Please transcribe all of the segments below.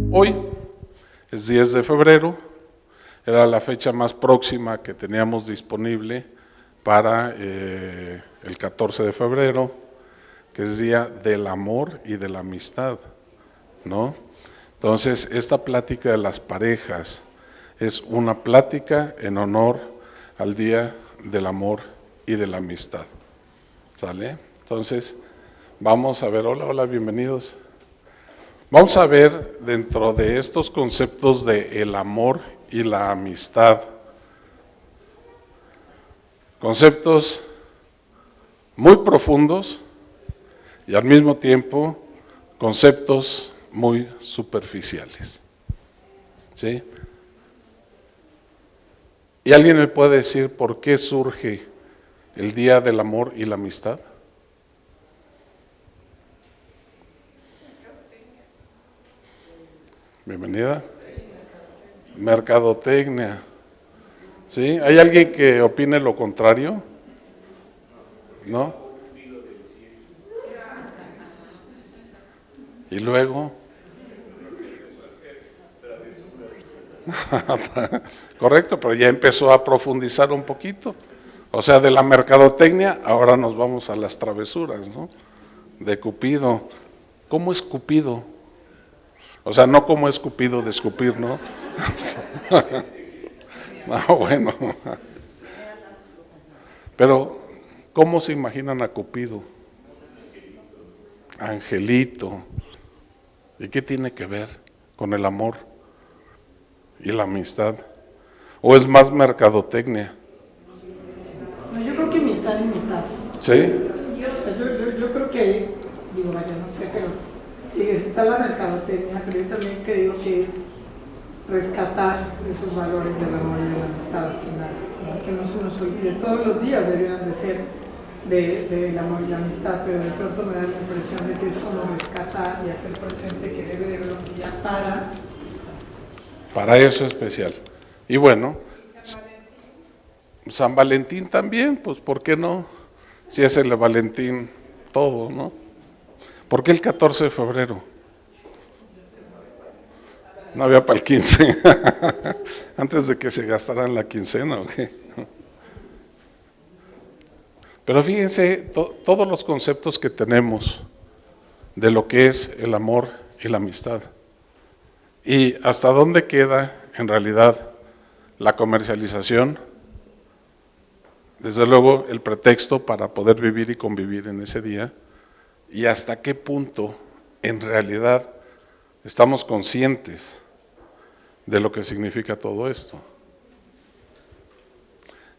Hoy es 10 de febrero, era la fecha más próxima que teníamos disponible para el 14 de febrero, que es Día del Amor y de la Amistad, ¿no? Entonces, esta plática de las parejas es una plática en honor al Día del Amor y de la Amistad, ¿sale? Entonces, vamos a ver, hola, bienvenidos. Vamos a ver dentro de estos conceptos de el amor y la amistad, conceptos muy profundos y al mismo tiempo conceptos muy superficiales, ¿sí? ¿Y alguien me puede decir por qué surge el Día del Amor y la Amistad? Bienvenida. Mercadotecnia. ¿Sí? ¿Hay alguien que opine lo contrario? ¿No? Y luego. Correcto, pero ya empezó a profundizar un poquito. O sea, de la mercadotecnia, ahora nos vamos a las travesuras, ¿no? De Cupido. ¿Cómo es Cupido? O sea, no como es Cupido de escupir, ¿no? No, bueno. Pero, ¿cómo se imaginan a Cupido? Angelito. ¿Y qué tiene que ver con el amor y la amistad? ¿O es más mercadotecnia? No, yo creo que mitad y mitad. ¿Sí? Yo creo que, digo, vaya, no sé, pero sí, está la mercadotecnia, pero yo también creo que es rescatar esos valores del amor y de la amistad al final, ¿no? Que no se nos olvide. Todos los días deberían de ser del amor y la amistad, pero de pronto me da la impresión de que es como rescatar y hacer presente que debe de haber un día para eso especial. Y bueno, San Valentín también, pues ¿por qué no? Si es el de Valentín todo, ¿no? ¿Por qué el 14 de febrero? No había para el 15, antes de que se gastaran la quincena, ¿ok? Pero fíjense, todos los conceptos que tenemos de lo que es el amor y la amistad, y hasta dónde queda en realidad la comercialización, desde luego el pretexto para poder vivir y convivir en ese día, y hasta qué punto en realidad estamos conscientes de lo que significa todo esto.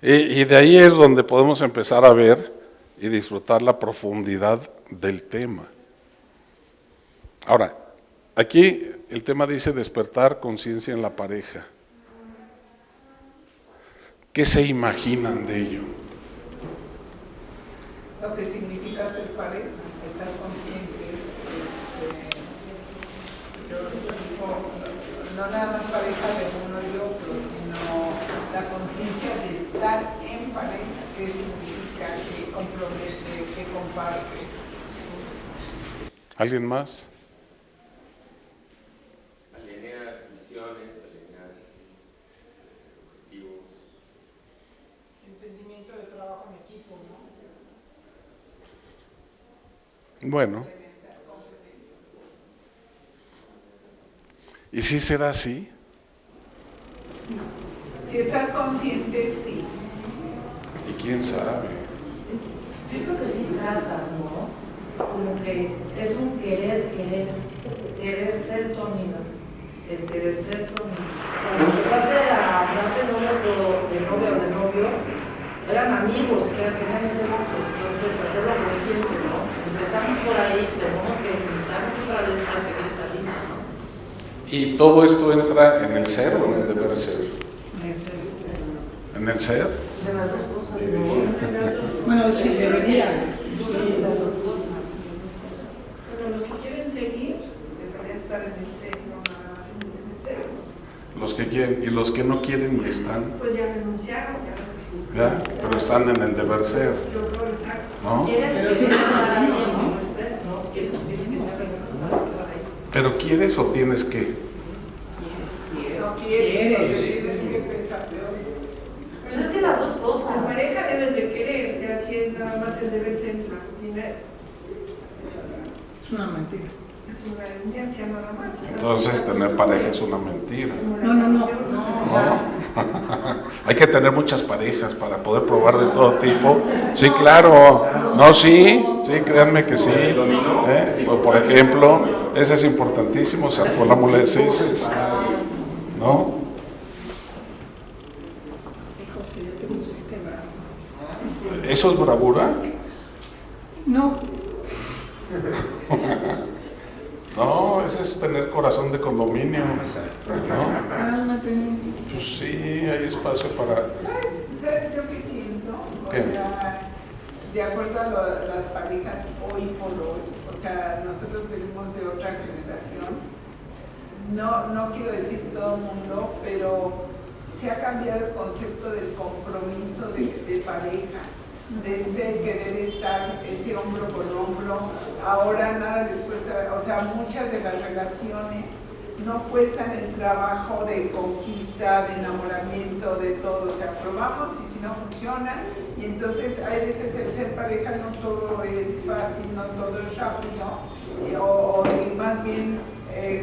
Y de ahí es donde podemos empezar a ver y disfrutar la profundidad del tema. Ahora, aquí el tema dice despertar conciencia en la pareja. ¿Qué se imaginan de ello? Lo que significa ser pareja, estar conscientes, yo digo, no nada más pareja de uno y otro, sino la conciencia de estar en pareja, qué significa, qué compromete, qué compartes. ¿Alguien más? Alinear visiones, alinear objetivos. Entendimiento de trabajo en equipo, ¿no? Bueno. ¿Y si será así? Si estás consciente, sí. ¿Y quién sabe? Yo creo que sí tratas, ¿no? Como que es un querer ser tu amiga, el querer ser tu amiga. Cuando empezaste a darte de novia o de novio, eran amigos, tenían ese lazo, entonces hacerlo consciente, ¿no? Empezamos por ahí, tenemos que invitarnos otra vez para seguir esa línea, ¿no? ¿Y todo esto entra en el ser o en el deber ser? ¿En el ser? De las dos cosas, ¿no? Bueno, sí, debería. Sí, las dos cosas. Pero los que quieren seguir deberían estar en el ser, no nada más en el ser. Los que quieren y los que no quieren y están, Pues ya renunciaron, ¿ya? Pero están en el deber ser, Yo creo exacto. ¿no? ¿Quieres Pero que sí, estar ahí ¿no? o no estés, no? ¿Quieres que te haga ahí? Pero ¿quieres o tienes que? nada más el deber ser una rutina, Es una mentira. es una inercia nada más. Entonces tener pareja es una mentira. No. Hay que tener muchas parejas para poder probar de todo tipo. Sí, claro. No, sí, créanme que sí. Pues, por ejemplo, ese es importantísimo, sacó la mula de seises. ¿No? Hijo, sí, es que pusiste bravo. ¿Eso es bravura? No, No, ese es tener corazón de condominio. ¿No? cálmate. Pues sí, hay espacio para... ¿Sabes yo qué siento? O ¿Qué? sea, de acuerdo a las parejas hoy por hoy, o sea, nosotros venimos de otra generación, no quiero decir todo el mundo, pero se ha cambiado el concepto del compromiso de pareja, de ese querer estar ese hombro con hombro. Ahora nada les cuesta, o sea, muchas de las relaciones no cuestan el trabajo de conquista, de enamoramiento, de todo. O sea, probamos y si no funciona, y entonces hay veces el ser pareja no todo es fácil, no todo es rápido, o más bien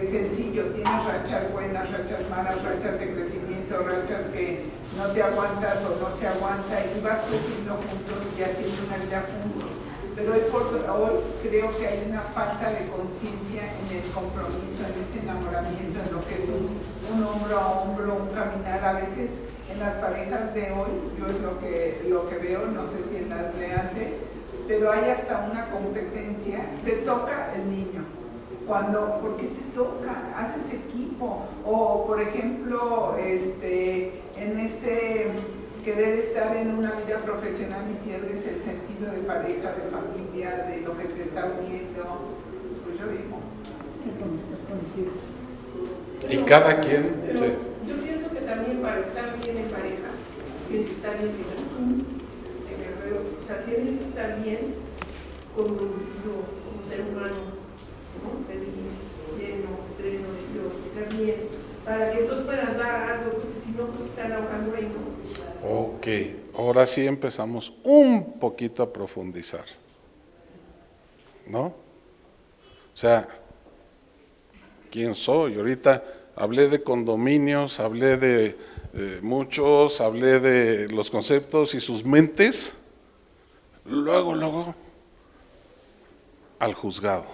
sencillo, tienes rachas buenas, rachas malas, rachas de crecimiento, rachas que no te aguantas o no se aguanta, y vas creciendo juntos y haciendo una vida juntos. Pero hoy creo que hay una falta de conciencia en el compromiso, en ese enamoramiento, en lo que es un hombro a hombro, un caminar. A veces en las parejas de hoy, yo es lo que veo, no sé si en las de antes, pero hay hasta una competencia, te toca el niño. ¿Por qué te toca? Haces equipo. O, por ejemplo, en ese querer estar en una vida profesional y pierdes el sentido de pareja, de familia, de lo que te está uniendo. Pues yo digo. Y cada quien... Pero Sí. yo pienso que también para estar bien en pareja, tienes que estar bien primero. O sea, tienes que estar bien como individuo, como ser humano, ¿no? Feliz, lleno, pleno de Dios, o sea, bien, para que entonces puedas dar algo, porque si no, pues están ahogando ahí, ¿no? Ok, ahora sí empezamos un poquito a profundizar, ¿no? O sea, ¿quién soy? Ahorita hablé de condominios, hablé de muchos, hablé de los conceptos y sus mentes, luego al juzgado.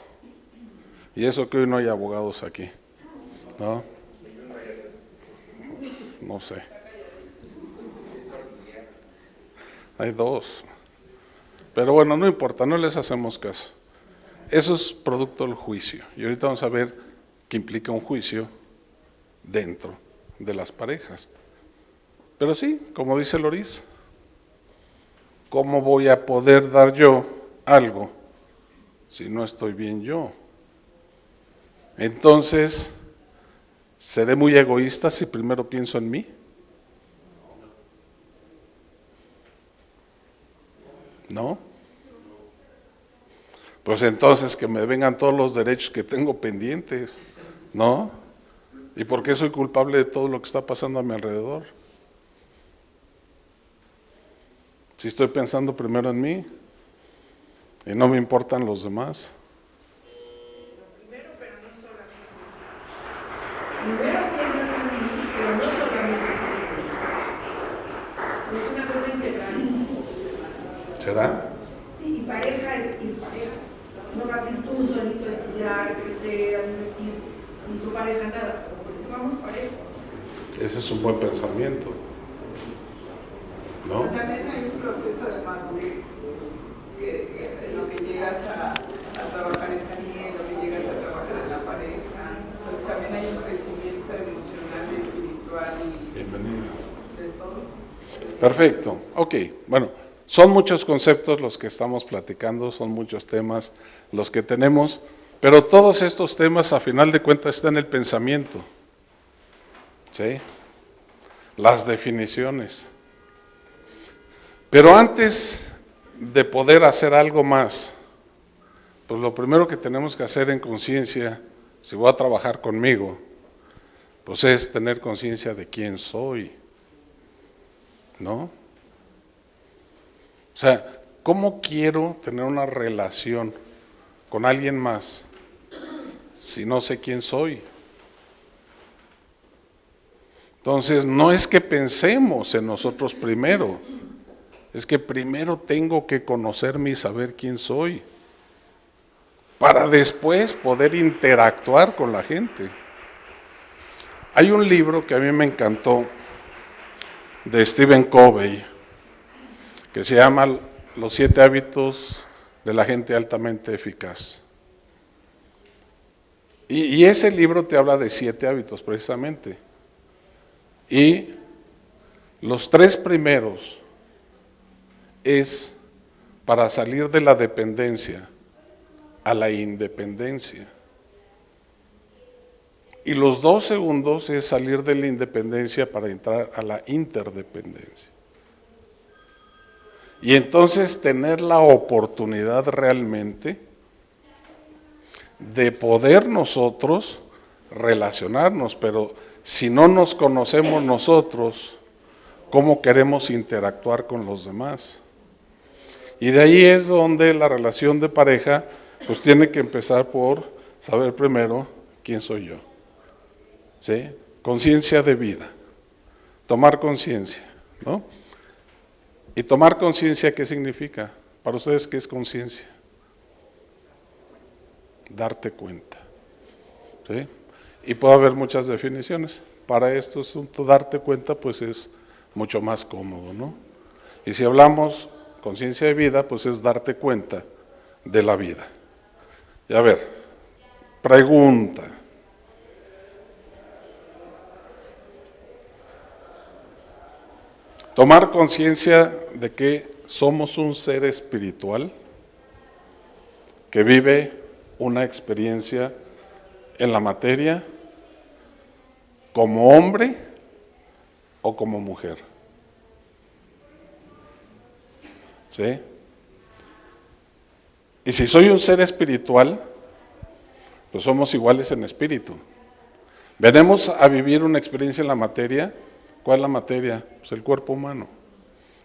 Y eso que hoy no hay abogados aquí, ¿no? No sé. Hay dos. Pero bueno, no importa, no les hacemos caso. Eso es producto del juicio. Y ahorita vamos a ver qué implica un juicio dentro de las parejas. Pero sí, como dice Loris, ¿cómo voy a poder dar yo algo si no estoy bien yo? Entonces, ¿seré muy egoísta si primero pienso en mí? ¿No? Pues entonces que me vengan todos los derechos que tengo pendientes, ¿no? ¿Y por qué soy culpable de todo lo que está pasando a mi alrededor? Si estoy pensando primero en mí y no me importan los demás. Primero, pero no solamente. Primero piensas en mí, pero no solamente piensas en mí. Es una cosa integral. ¿Será? Sí, y pareja es ir pareja. No vas a ir tú solito a estudiar, crecer, a divertir, ni tu pareja nada, pero por eso vamos pareja. Ese es un buen pensamiento, ¿no? Pero también hay un proceso de madurez en lo que llegas a trabajar en ti, en lo que llegas a trabajar en la pareja. Pues también hay un crecimiento emocional, espiritual y Bienvenido. de todo. Perfecto, ok, bueno, son muchos conceptos los que estamos platicando, son muchos temas los que tenemos, pero todos estos temas a final de cuentas están en el pensamiento, ¿sí? Las definiciones. Pero antes de poder hacer algo más, pues lo primero que tenemos que hacer en conciencia, si voy a trabajar conmigo, pues es tener conciencia de quién soy, ¿no? O sea, ¿Cómo quiero tener una relación con alguien más si no sé quién soy? Entonces, no es que pensemos en nosotros primero, es que primero tengo que conocerme y saber quién soy, para después poder interactuar con la gente. Hay un libro que a mí me encantó, de Stephen Covey, que se llama Los 7 hábitos de la gente altamente eficaz. Y ese libro te habla de 7 hábitos precisamente. Y los 3 primeros es para salir de la dependencia a la independencia. Y los 2 segundos es salir de la independencia para entrar a la interdependencia. Y entonces tener la oportunidad realmente de poder nosotros relacionarnos, pero si no nos conocemos nosotros, ¿cómo queremos interactuar con los demás? Y de ahí es donde la relación de pareja pues tiene que empezar por saber primero quién soy yo. ¿Sí? Conciencia de vida, tomar conciencia, ¿no? Y tomar conciencia, ¿qué significa? Para ustedes, ¿qué es conciencia? Darte cuenta, ¿sí? Y puede haber muchas definiciones. Para esto, darte cuenta, pues es mucho más cómodo, ¿no? Y si hablamos conciencia de vida, pues es darte cuenta de la vida. Y a ver, pregunta. Tomar conciencia de que somos un ser espiritual que vive una experiencia en la materia como hombre o como mujer. ¿Sí? Y si soy un ser espiritual, pues somos iguales en espíritu. Venimos a vivir una experiencia en la materia. ¿Cuál es la materia? Pues el cuerpo humano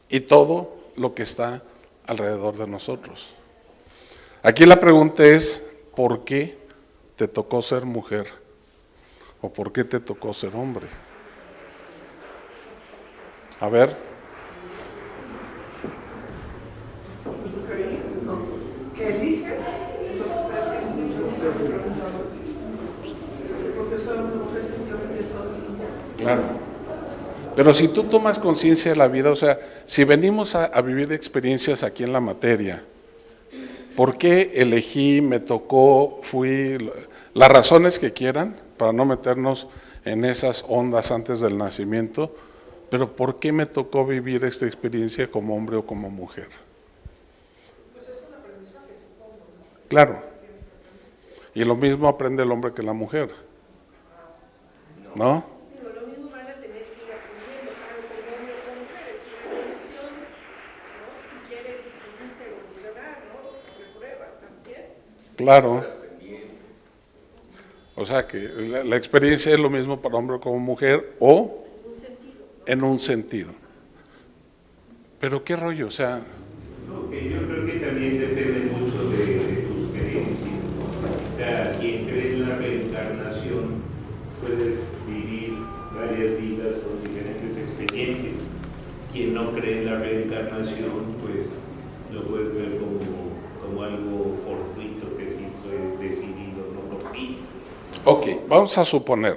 y todo lo que está alrededor de nosotros. Aquí la pregunta es, ¿por qué te tocó ser mujer? ¿O por qué te tocó ser hombre? A ver. ¿Qué eliges? Es lo que está haciendo. Yo me preguntaba así. Porque soy una mujer, simplemente soy. Claro. Pero si tú tomas conciencia de la vida, o sea, si venimos a vivir experiencias aquí en la materia, ¿por qué elegí, me tocó, fui, las razones que quieran, para no meternos en esas ondas antes del nacimiento, pero por qué me tocó vivir esta experiencia como hombre o como mujer? Pues es un aprendizaje, supongo, ¿no? Claro. Y lo mismo aprende el hombre que la mujer, ¿no? Digo, lo mismo van a tener que ir aprendiendo, claro, como hombre o como mujer, es una evolución, ¿no? Si quieres, si pudiste evolucionar, ¿no? Repruebas también. Claro. O sea que la experiencia es lo mismo para hombre como mujer o en un sentido. Pero qué rollo, o sea. No, que yo creo que también depende mucho de tus creencias. O sea, quien cree en la reencarnación, puedes vivir varias vidas con diferentes experiencias. Quien no cree en la reencarnación, pues lo puedes ver como algo fortuito que sí fue decidido, no por ti. Ok, vamos a suponer,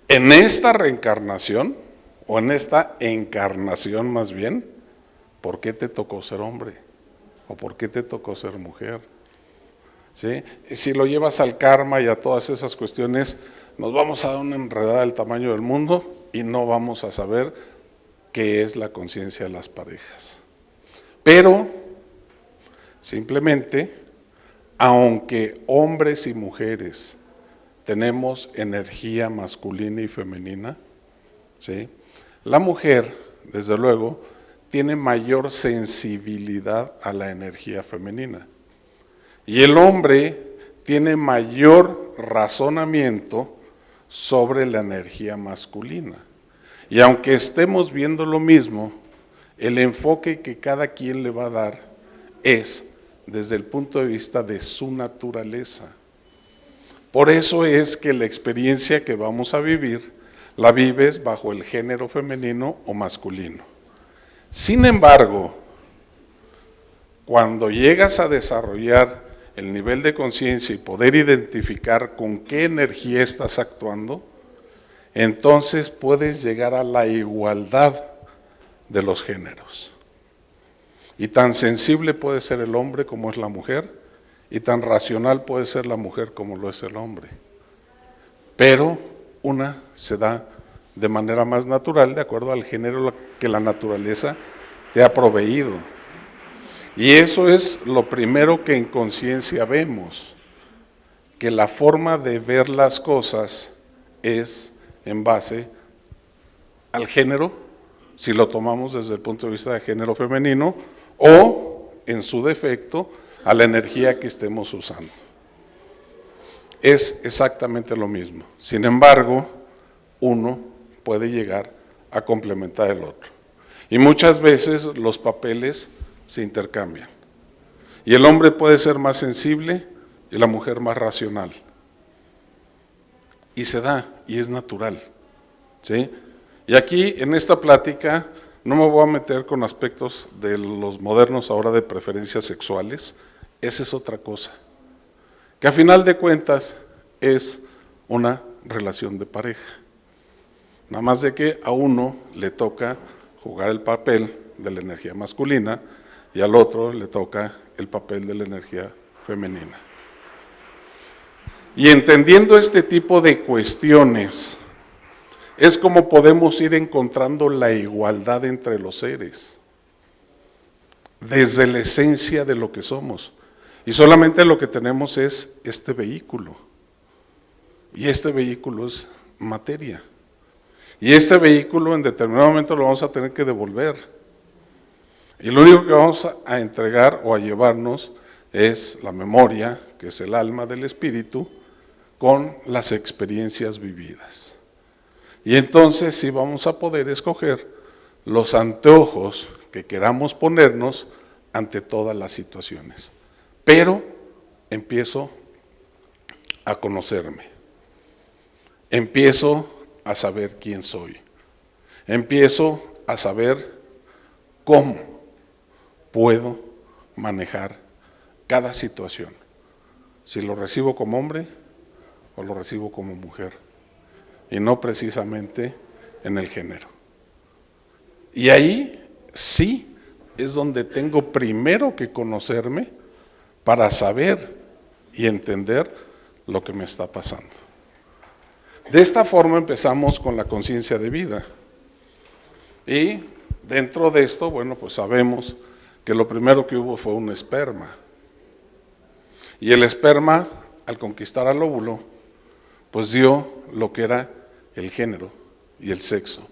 en esta reencarnación, o en esta encarnación más bien, ¿por qué te tocó ser hombre? ¿O por qué te tocó ser mujer? ¿Sí? Si lo llevas al karma y a todas esas cuestiones, nos vamos a dar una enredada del tamaño del mundo y no vamos a saber qué es la conciencia de las parejas. Pero, simplemente, aunque hombres y mujeres tenemos energía masculina y femenina, ¿sí? La mujer, desde luego, tiene mayor sensibilidad a la energía femenina. Y el hombre tiene mayor razonamiento sobre la energía masculina. Y aunque estemos viendo lo mismo, el enfoque que cada quien le va a dar es desde el punto de vista de su naturaleza. Por eso es que la experiencia que vamos a vivir, la vives bajo el género femenino o masculino. Sin embargo, cuando llegas a desarrollar el nivel de conciencia y poder identificar con qué energía estás actuando, entonces puedes llegar a la igualdad de los géneros. Y tan sensible puede ser el hombre como es la mujer, y tan racional puede ser la mujer como lo es el hombre. Pero una se da de manera más natural, de acuerdo al género que la naturaleza te ha proveído. Y eso es lo primero que en conciencia vemos, que la forma de ver las cosas es en base al género, si lo tomamos desde el punto de vista de género femenino, o en su defecto, a la energía que estemos usando. Es exactamente lo mismo. Sin embargo, uno puede llegar a complementar el otro. Y muchas veces los papeles se intercambian. Y el hombre puede ser más sensible y la mujer más racional. Y se da, y es natural. ¿Sí? Y aquí, en esta plática, no me voy a meter con aspectos de los modernos ahora de preferencias sexuales. Esa es otra cosa, que a final de cuentas es una relación de pareja. Nada más de que a uno le toca jugar el papel de la energía masculina y al otro le toca el papel de la energía femenina. Y entendiendo este tipo de cuestiones, es como podemos ir encontrando la igualdad entre los seres, desde la esencia de lo que somos. Y solamente lo que tenemos es este vehículo. Y este vehículo es materia. Y este vehículo en determinado momento lo vamos a tener que devolver. Y lo único que vamos a entregar o a llevarnos es la memoria, que es el alma del espíritu, con las experiencias vividas. Y entonces sí vamos a poder escoger los anteojos que queramos ponernos ante todas las situaciones. Pero empiezo a conocerme, empiezo a saber quién soy, empiezo a saber cómo puedo manejar cada situación, si lo recibo como hombre o lo recibo como mujer, y no precisamente en el género. Y ahí sí es donde tengo primero que conocerme para saber y entender lo que me está pasando. De esta forma empezamos con la conciencia de vida. Y dentro de esto, bueno, pues sabemos que lo primero que hubo fue un esperma. Y el esperma, al conquistar al óvulo, pues dio lo que era el género y el sexo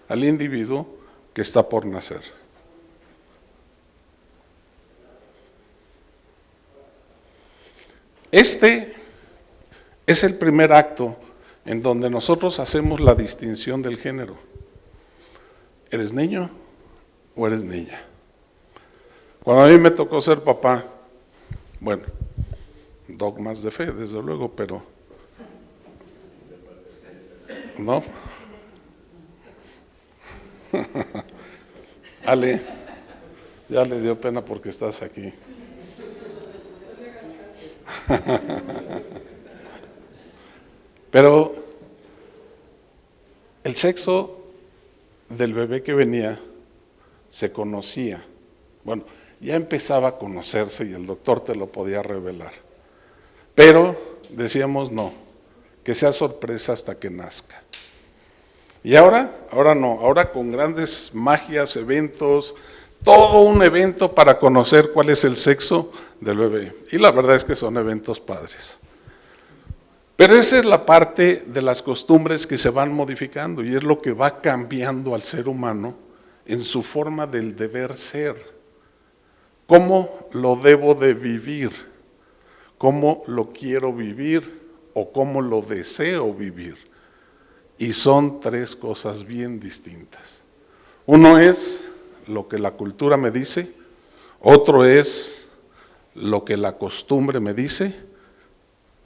al individuo que está por nacer. Este es el primer acto en donde nosotros hacemos la distinción del género. ¿Eres niño o eres niña? Cuando a mí me tocó ser papá, bueno, dogmas de fe, desde luego, pero ¿no? Ale, ya le dio pena porque estás aquí. Pero el sexo del bebé que venía se conocía. Bueno, ya empezaba a conocerse y el doctor te lo podía revelar. Pero decíamos no, que sea sorpresa hasta que nazca. Y ahora no, ahora con grandes magias, eventos, todo un evento para conocer cuál es el sexo del bebé. Y la verdad es que son eventos padres. Pero esa es la parte de las costumbres que se van modificando y es lo que va cambiando al ser humano en su forma del deber ser. ¿Cómo lo debo de vivir? ¿Cómo lo quiero vivir? ¿O cómo lo deseo vivir? Y son tres cosas bien distintas. Uno es lo que la cultura me dice, otro es lo que la costumbre me dice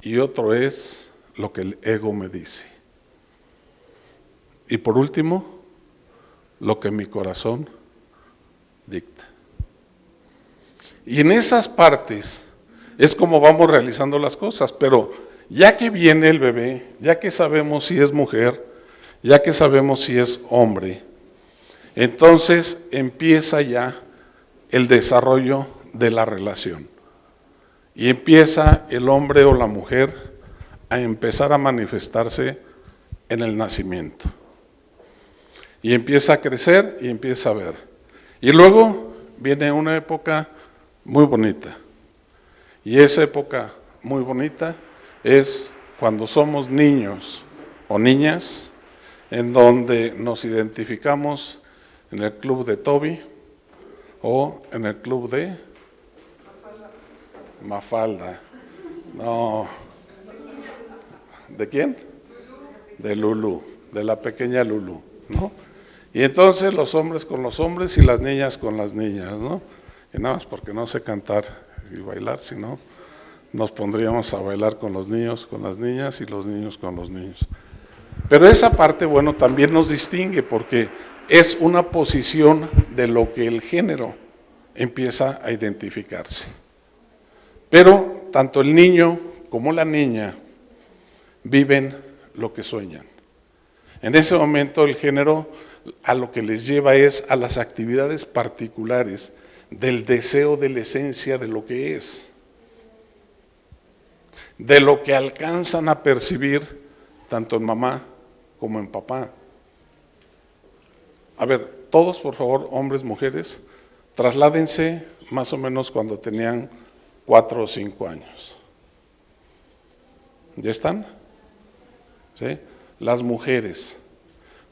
y otro es lo que el ego me dice. Y por último, lo que mi corazón dicta. Y en esas partes es como vamos realizando las cosas, pero ya que viene el bebé, ya que sabemos si es mujer, ya que sabemos si es hombre, entonces empieza ya el desarrollo de la relación. Y empieza el hombre o la mujer a empezar a manifestarse en el nacimiento. Y empieza a crecer y empieza a ver. Y luego viene una época muy bonita. Y esa época muy bonita es cuando somos niños o niñas, en donde nos identificamos en el club de Toby o en el club de Mafalda. No. ¿De quién? De Lulú, de la pequeña Lulú, ¿no? Y entonces los hombres con los hombres y las niñas con las niñas, ¿no? Y nada más porque no sé cantar y bailar, sino nos pondríamos a bailar con los niños, con las niñas y los niños con los niños. Pero esa parte, bueno, también nos distingue porque es una posición de lo que el género empieza a identificarse. Pero tanto el niño como la niña viven lo que sueñan. En ese momento el género a lo que les lleva es a las actividades particulares del deseo de la esencia de lo que es, de lo que alcanzan a percibir tanto en mamá como en papá. A ver, todos por favor, hombres, mujeres, trasládense más o menos cuando tenían 4 o 5 años. ¿Ya están? ¿Sí? Las mujeres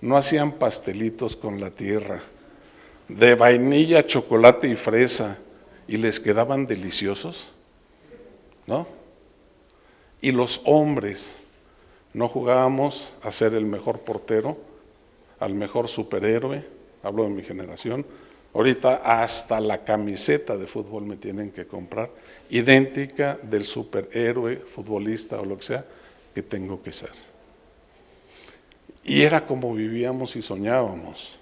no hacían pastelitos con la tierra, de vainilla, chocolate y fresa, y les quedaban deliciosos, ¿no? Y los hombres no jugábamos a ser el mejor portero, al mejor superhéroe, hablo de mi generación. Ahorita hasta la camiseta de fútbol me tienen que comprar, idéntica del superhéroe, futbolista o lo que sea que tengo que ser. Y era como vivíamos y soñábamos.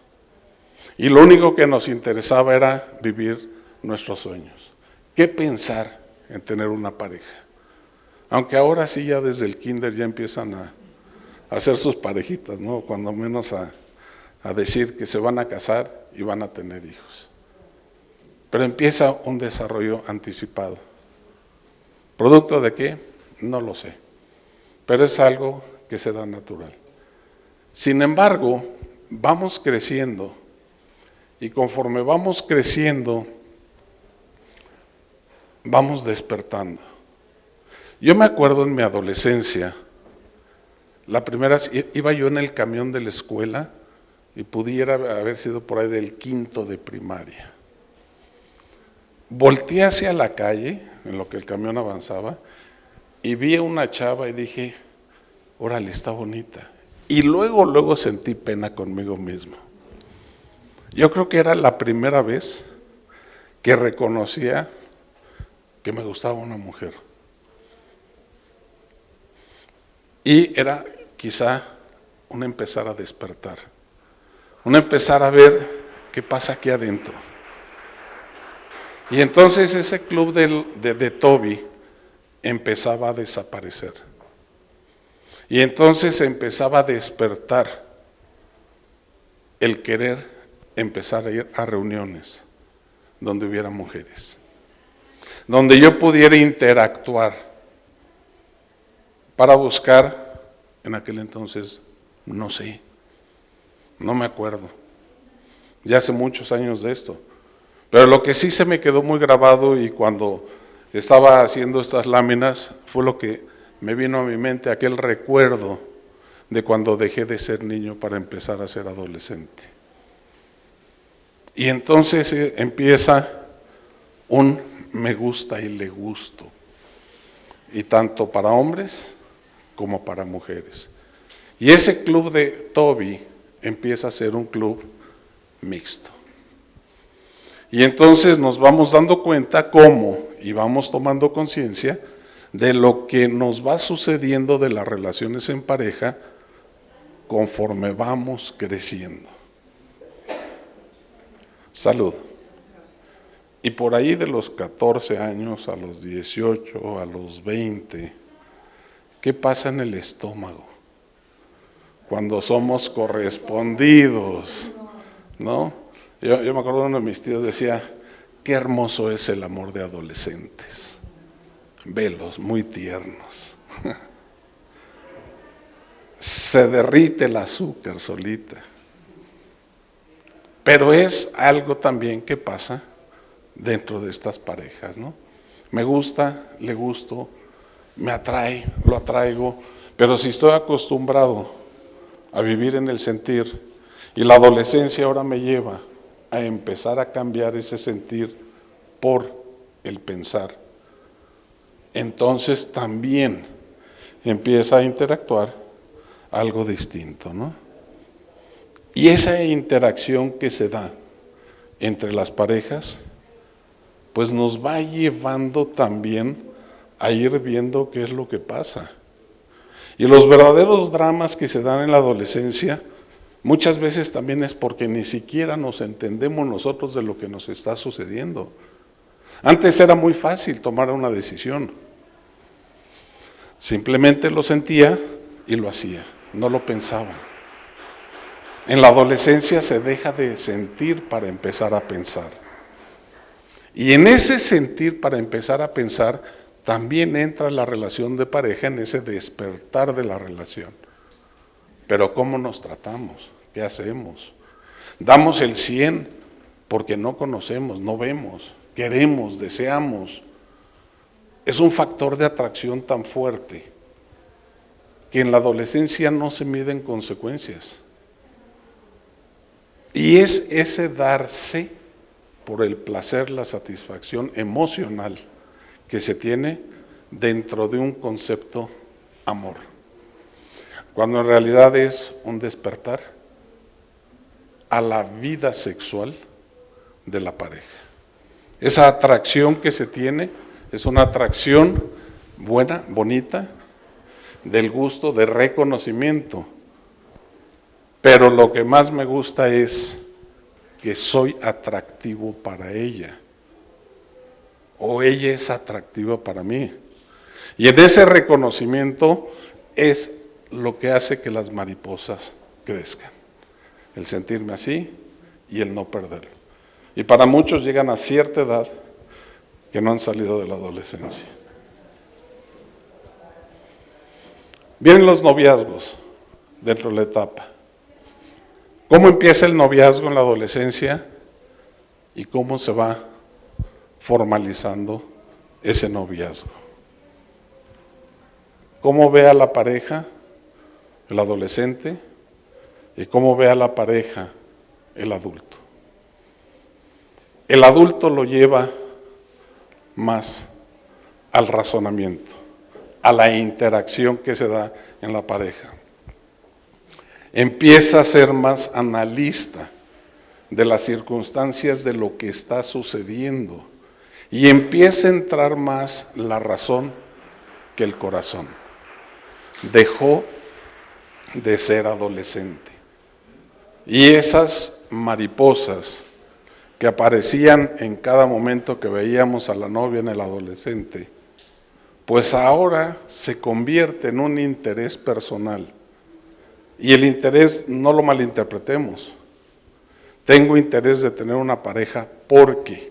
Y lo único que nos interesaba era vivir nuestros sueños. ¿Qué pensar en tener una pareja? Aunque ahora sí ya desde el kinder ya empiezan a hacer sus parejitas, ¿no? Cuando menos a decir que se van a casar y van a tener hijos. Pero empieza un desarrollo anticipado. ¿Producto de qué? No lo sé. Pero es algo que se da natural. Sin embargo, vamos creciendo y conforme vamos creciendo, vamos despertando. Yo me acuerdo en mi adolescencia, la primera iba yo en el camión de la escuela y pudiera haber sido por ahí del 5º de primaria. Volteé hacia la calle, en lo que el camión avanzaba, y vi a una chava y dije, órale, está bonita. Y luego sentí pena conmigo mismo. Yo creo que era la primera vez que reconocía que me gustaba una mujer. Y era quizá un empezar a despertar, un empezar a ver qué pasa aquí adentro. Y entonces ese club de Toby empezaba a desaparecer. Y entonces empezaba a despertar el querer empezar a ir a reuniones donde hubiera mujeres, donde yo pudiera interactuar para buscar, en aquel entonces, no sé, no me acuerdo, ya hace muchos años de esto, pero lo que sí se me quedó muy grabado y cuando estaba haciendo estas láminas fue lo que me vino a mi mente, aquel recuerdo de cuando dejé de ser niño para empezar a ser adolescente. Y entonces empieza un me gusta y le gusto, y tanto para hombres como para mujeres. Y ese club de Toby empieza a ser un club mixto. Y entonces nos vamos dando cuenta cómo, y vamos tomando conciencia de lo que nos va sucediendo de las relaciones en pareja conforme vamos creciendo. Salud. Y por ahí de los 14 años a los 18, a los 20, ¿qué pasa en el estómago? Cuando somos correspondidos, ¿no? Yo me acuerdo de uno de mis tíos decía, qué hermoso es el amor de adolescentes, velos muy tiernos. Se derrite el azúcar solita. Pero es algo también que pasa dentro de estas parejas, ¿no? Me gusta, le gusto, me atrae, lo atraigo, pero si estoy acostumbrado a vivir en el sentir y la adolescencia ahora me lleva a empezar a cambiar ese sentir por el pensar, entonces también empieza a interactuar algo distinto, ¿no? Y esa interacción que se da entre las parejas, pues nos va llevando también a ir viendo qué es lo que pasa. Y los verdaderos dramas que se dan en la adolescencia, muchas veces también es porque ni siquiera nos entendemos nosotros de lo que nos está sucediendo. Antes era muy fácil tomar una decisión. Simplemente lo sentía y lo hacía, no lo pensaba. En la adolescencia se deja de sentir para empezar a pensar. Y en ese sentir para empezar a pensar, también entra la relación de pareja en ese despertar de la relación. Pero ¿cómo nos tratamos? ¿Qué hacemos? Damos el 100 porque no conocemos, no vemos, queremos, deseamos. Es un factor de atracción tan fuerte que en la adolescencia no se miden consecuencias. Y es ese darse por el placer, la satisfacción emocional que se tiene dentro de un concepto amor, cuando en realidad es un despertar a la vida sexual de la pareja. Esa atracción que se tiene es una atracción buena, bonita, del gusto, de reconocimiento, pero lo que más me gusta es que soy atractivo para ella, o ella es atractiva para mí. Y en ese reconocimiento es lo que hace que las mariposas crezcan. El sentirme así y el no perderlo. Y para muchos llegan a cierta edad que no han salido de la adolescencia. Vienen los noviazgos dentro de la etapa. ¿Cómo empieza el noviazgo en la adolescencia y cómo se va formalizando ese noviazgo? ¿Cómo ve a la pareja el adolescente y cómo ve a la pareja el adulto? El adulto lo lleva más al razonamiento, a la interacción que se da en la pareja. Empieza a ser más analista de las circunstancias de lo que está sucediendo y empieza a entrar más la razón que el corazón. Dejó de ser adolescente. Y esas mariposas que aparecían en cada momento que veíamos a la novia en el adolescente, pues ahora se convierte en un interés personal. Y el interés no lo malinterpretemos. Tengo interés de tener una pareja porque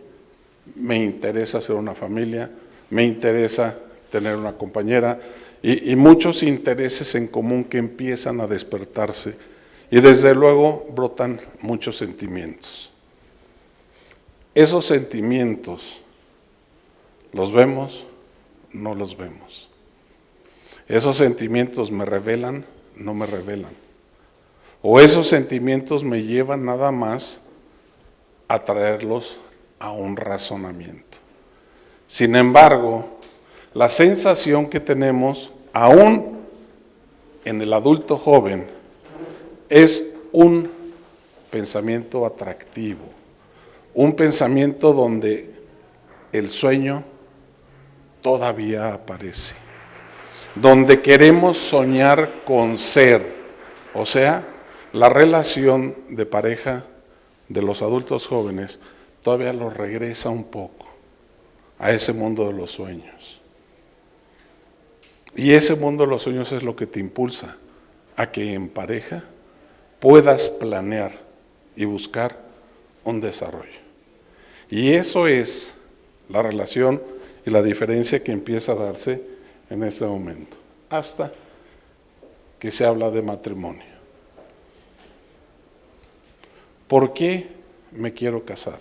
me interesa hacer una familia, me interesa tener una compañera y muchos intereses en común que empiezan a despertarse y desde luego brotan muchos sentimientos. Esos sentimientos, ¿los vemos? No los vemos. Esos sentimientos me revelan, no me revelan. O esos sentimientos me llevan nada más a traerlos a un razonamiento. Sin embargo, la sensación que tenemos, aún en el adulto joven, es un pensamiento atractivo, un pensamiento donde el sueño todavía aparece, donde queremos soñar con ser, o sea, la relación de pareja de los adultos jóvenes todavía los regresa un poco a ese mundo de los sueños. Y ese mundo de los sueños es lo que te impulsa a que en pareja puedas planear y buscar un desarrollo. Y eso es la relación y la diferencia que empieza a darse en este momento, hasta que se habla de matrimonio. ¿Por qué me quiero casar?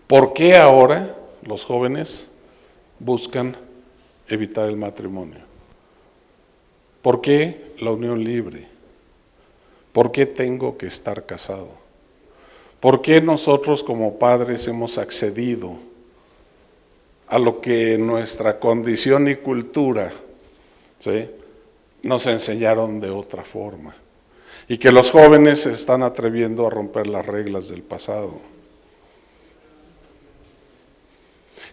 ¿Por qué ahora los jóvenes buscan evitar el matrimonio? ¿Por qué la unión libre? ¿Por qué tengo que estar casado? ¿Por qué nosotros como padres hemos accedido a lo que nuestra condición y cultura, ¿sí?, nos enseñaron de otra forma? Y que los jóvenes se están atreviendo a romper las reglas del pasado.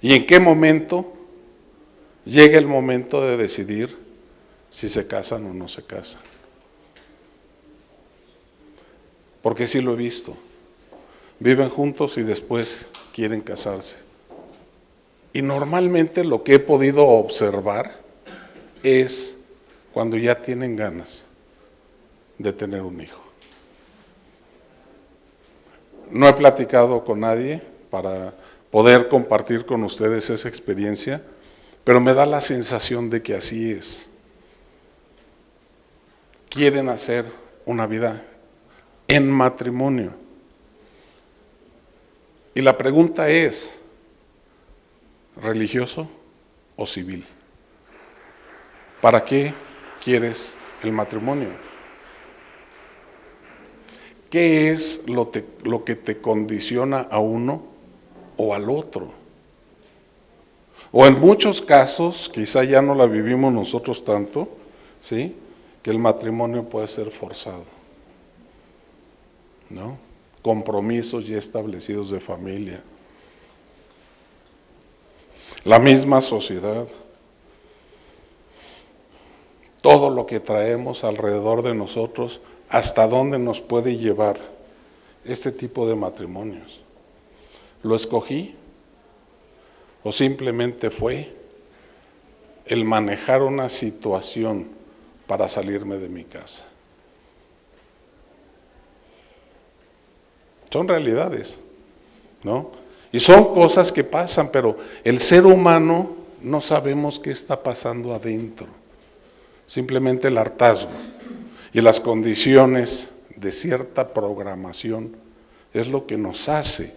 ¿Y en qué momento llega el momento de decidir si se casan o no se casan? Porque sí lo he visto. Viven juntos y después quieren casarse. Y normalmente lo que he podido observar es cuando ya tienen ganas de tener un hijo. No he platicado con nadie para poder compartir con ustedes esa experiencia, pero me da la sensación de que así es. Quieren hacer una vida en matrimonio. Y la pregunta es, ¿religioso o civil? ¿Para qué quieres el matrimonio? ¿Qué es lo que te condiciona a uno o al otro? O en muchos casos, quizá ya no la vivimos nosotros tanto, ¿sí?, que el matrimonio puede ser forzado, ¿no? Compromisos ya establecidos de familia. La misma sociedad. Todo lo que traemos alrededor de nosotros, ¿hasta dónde nos puede llevar este tipo de matrimonios? ¿Lo escogí? ¿O simplemente fue el manejar una situación para salirme de mi casa? Son realidades, ¿no? Y son cosas que pasan, pero el ser humano no sabemos qué está pasando adentro. Simplemente el hartazgo y las condiciones de cierta programación es lo que nos hace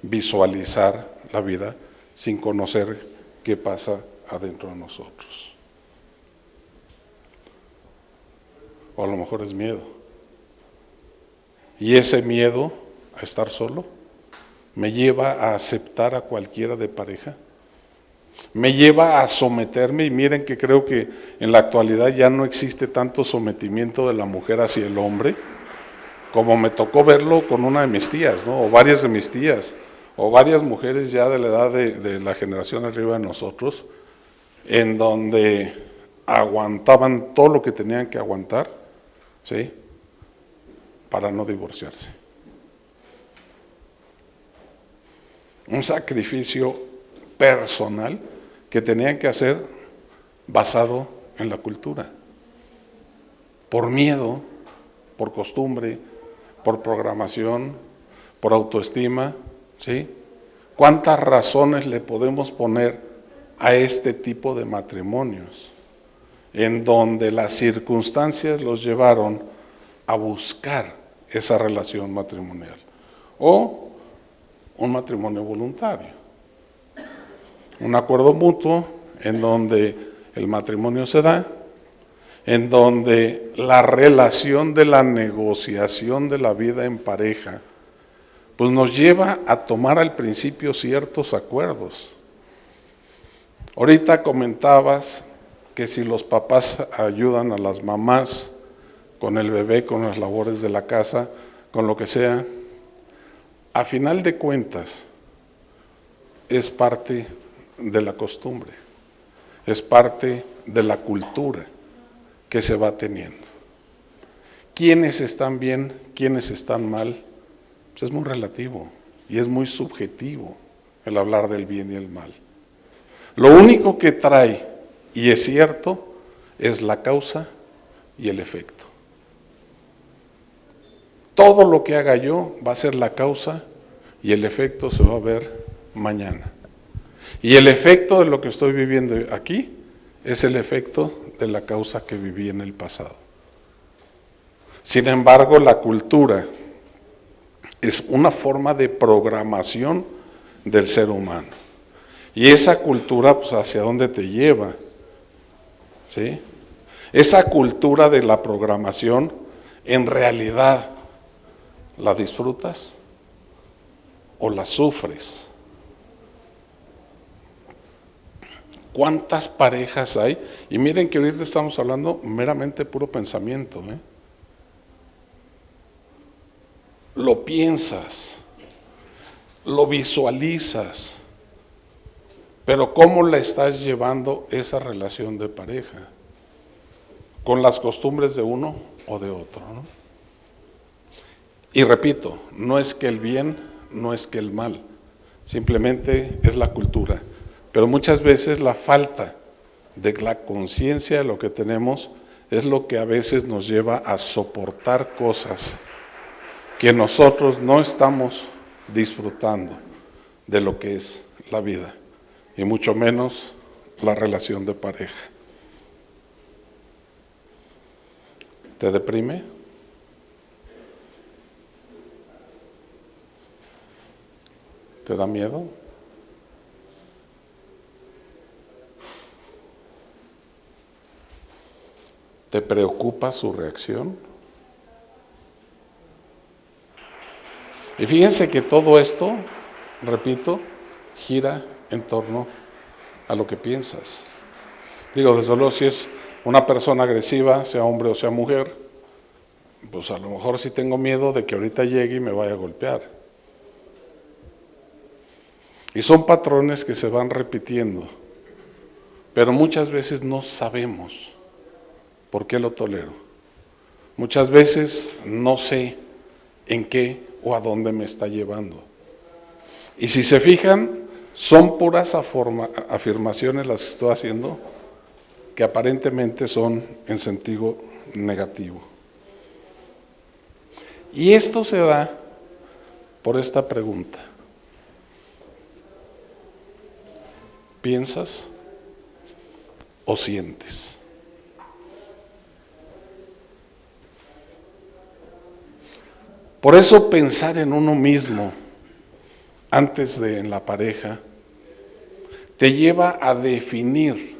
visualizar la vida sin conocer qué pasa adentro de nosotros. O a lo mejor es miedo. Y ese miedo a estar solo me lleva a aceptar a cualquiera de pareja, me lleva a someterme, y miren que creo que en la actualidad ya no existe tanto sometimiento de la mujer hacia el hombre, como me tocó verlo con una de mis tías, ¿no?, o varias de mis tías, o varias mujeres ya de la edad de la generación arriba de nosotros, en donde aguantaban todo lo que tenían que aguantar, ¿sí?, para no divorciarse. Un sacrificio personal que tenían que hacer basado en la cultura, por miedo, por costumbre, por programación, por autoestima, ¿sí? ¿Cuántas razones le podemos poner a este tipo de matrimonios en donde las circunstancias los llevaron a buscar esa relación matrimonial? O un matrimonio voluntario, un acuerdo mutuo en donde el matrimonio se da, en donde la relación de la negociación de la vida en pareja pues nos lleva a tomar al principio ciertos acuerdos. Ahorita comentabas que si los papás ayudan a las mamás con el bebé, con las labores de la casa, con lo que sea, a final de cuentas es parte de la costumbre, es parte de la cultura que se va teniendo. ¿Quiénes están bien, quiénes están mal? Pues es muy relativo y es muy subjetivo el hablar del bien y el mal. Lo único que trae, y es cierto, es la causa y el efecto. Todo lo que haga yo va a ser la causa y el efecto se va a ver mañana. Y el efecto de lo que estoy viviendo aquí es el efecto de la causa que viví en el pasado. Sin embargo, la cultura es una forma de programación del ser humano. Y esa cultura, pues, ¿hacia dónde te lleva? ¿Sí? Esa cultura de la programación, en realidad, ¿la disfrutas o la sufres? ¿Cuántas parejas hay? Y miren que ahorita estamos hablando meramente puro pensamiento, ¿eh? Lo piensas, lo visualizas, pero ¿cómo la estás llevando esa relación de pareja? ¿Con las costumbres de uno o de otro, ¿no? Y repito, no es que el bien, no es que el mal, simplemente es la cultura. Pero muchas veces la falta de la conciencia de lo que tenemos es lo que a veces nos lleva a soportar cosas que nosotros no estamos disfrutando de lo que es la vida, y mucho menos la relación de pareja. ¿Te deprime? ¿Te da miedo? ¿Te preocupa su reacción? Y fíjense que todo esto, repito, gira en torno a lo que piensas. Digo, desde luego, si es una persona agresiva, sea hombre o sea mujer, pues a lo mejor sí tengo miedo de que ahorita llegue y me vaya a golpear. Y son patrones que se van repitiendo, pero muchas veces no sabemos por qué lo tolero. Muchas veces no sé en qué o a dónde me está llevando. Y si se fijan, son puras afirmaciones las que estoy haciendo, que aparentemente son en sentido negativo. Y esto se da por esta pregunta. ¿Piensas o sientes? Por eso pensar en uno mismo antes de en la pareja te lleva a definir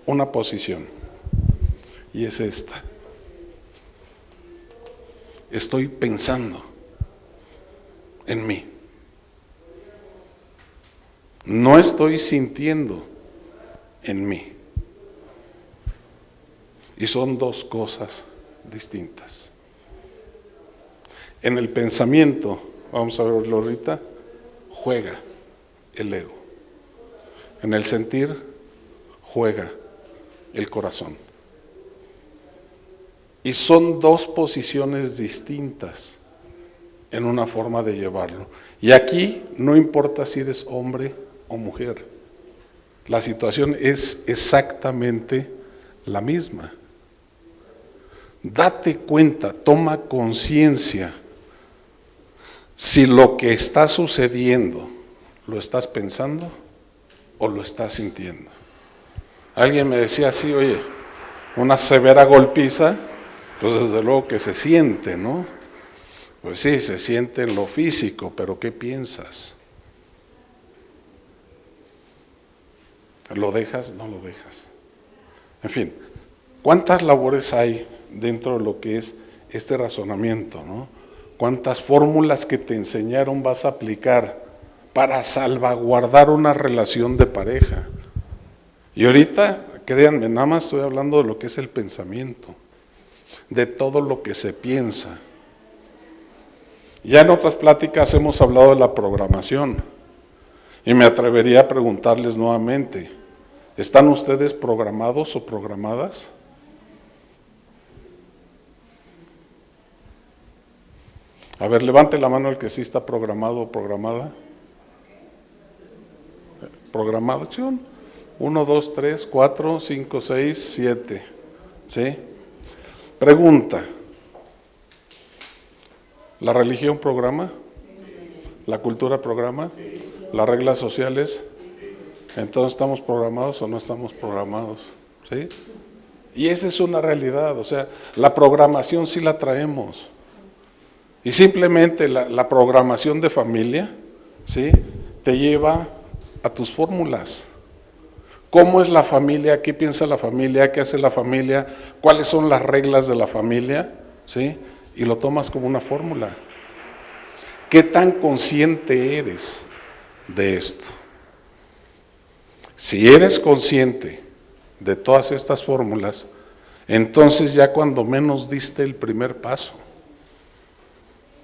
una posición, y es esta: estoy pensando en mí, no estoy sintiendo en mí, y son dos cosas distintas. En el pensamiento, vamos a verlo ahorita, juega el ego. En el sentir, juega el corazón. Y son dos posiciones distintas en una forma de llevarlo. Y aquí no importa si eres hombre o mujer. La situación es exactamente la misma. Date cuenta, toma conciencia. Si lo que está sucediendo lo estás pensando o lo estás sintiendo. Alguien me decía así: oye, una severa golpiza, pues desde luego que se siente, ¿no? Pues sí, se siente en lo físico, pero ¿qué piensas? ¿Lo dejas? ¿No lo dejas? En fin, ¿cuántas labores hay dentro de lo que es este razonamiento, ¿no? ¿Cuántas fórmulas que te enseñaron vas a aplicar para salvaguardar una relación de pareja? Y ahorita, créanme, nada más estoy hablando de lo que es el pensamiento, de todo lo que se piensa, Ya en otras pláticas hemos hablado de la programación y me atrevería a preguntarles nuevamente, ¿están ustedes programados o programadas? A ver, levante la mano el que sí está programado o programada. Programación. 1, 2, 3, 4, 5, 6, 7. ¿Sí? Pregunta. ¿La religión programa? ¿La cultura programa? ¿Las reglas sociales? Entonces, ¿estamos programados o no estamos programados? ¿Sí? Y esa es una realidad, o sea, la programación sí la traemos. Y simplemente la programación de familia, ¿sí?, te lleva a tus fórmulas. ¿Cómo es la familia? ¿Qué piensa la familia? ¿Qué hace la familia? ¿Cuáles son las reglas de la familia? ¿Sí? Y lo tomas como una fórmula. ¿Qué tan consciente eres de esto? Si eres consciente de todas estas fórmulas, entonces ya cuando menos diste el primer paso,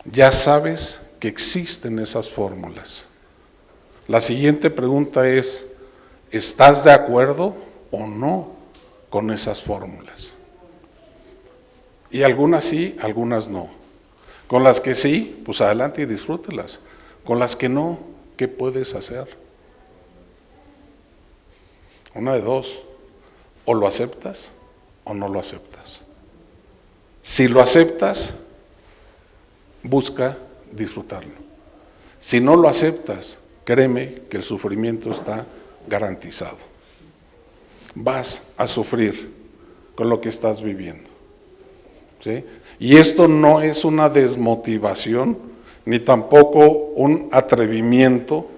ya sabes que existen esas fórmulas. La siguiente pregunta es, ¿estás de acuerdo o no con esas fórmulas? Y algunas sí, algunas no. Con las que sí, pues adelante y disfrútelas. Con las que no, ¿qué puedes hacer? Una de dos, o lo aceptas o no lo aceptas. Si lo aceptas, busca disfrutarlo. Si no lo aceptas, créeme que el sufrimiento está garantizado. Vas a sufrir con lo que estás viviendo. ¿Sí? Y esto no es una desmotivación, ni tampoco un atrevimiento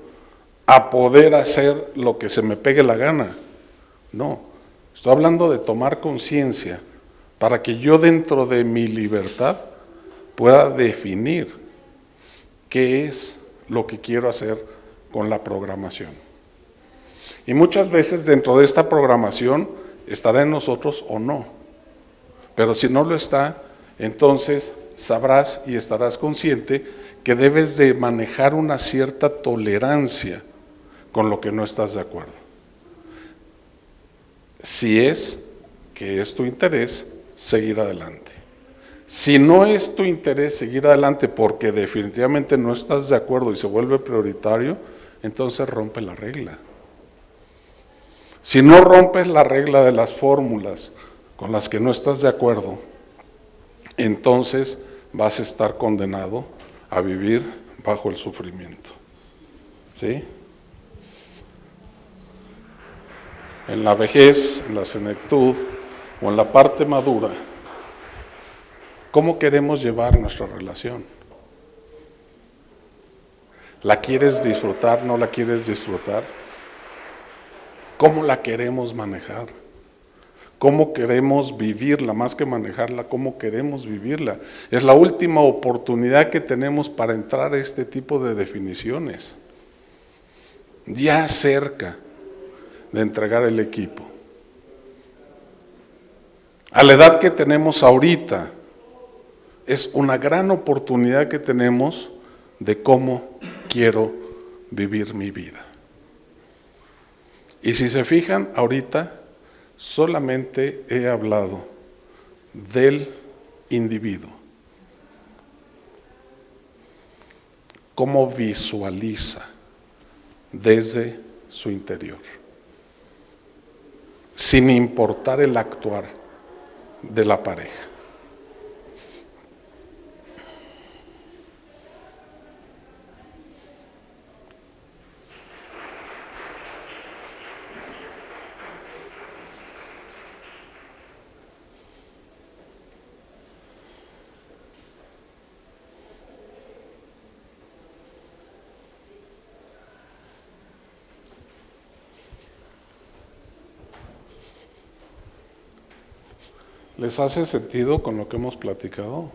a poder hacer lo que se me pegue la gana. No, estoy hablando de tomar conciencia para que yo dentro de mi libertad pueda definir qué es lo que quiero hacer con la programación. Y muchas veces dentro de esta programación estará en nosotros o no. Pero si no lo está, entonces sabrás y estarás consciente que debes de manejar una cierta tolerancia con lo que no estás de acuerdo. Si es que es tu interés, seguir adelante. Si no es tu interés seguir adelante porque definitivamente no estás de acuerdo y se vuelve prioritario, entonces rompe la regla. Si no rompes la regla de las fórmulas con las que no estás de acuerdo, entonces vas a estar condenado a vivir bajo el sufrimiento. ¿Sí? En la vejez, en la senectud o en la parte madura, ¿cómo queremos llevar nuestra relación? ¿La quieres disfrutar? ¿No la quieres disfrutar? ¿Cómo la queremos manejar? ¿Cómo queremos vivirla? Más que manejarla, ¿cómo queremos vivirla? Es la última oportunidad que tenemos para entrar a este tipo de definiciones. Ya cerca de entregar el equipo. A la edad que tenemos ahorita, es una gran oportunidad que tenemos de cómo quiero vivir mi vida. Y si se fijan, ahorita solamente he hablado del individuo. Cómo visualiza desde su interior, sin importar el actuar de la pareja. ¿Les hace sentido con lo que hemos platicado?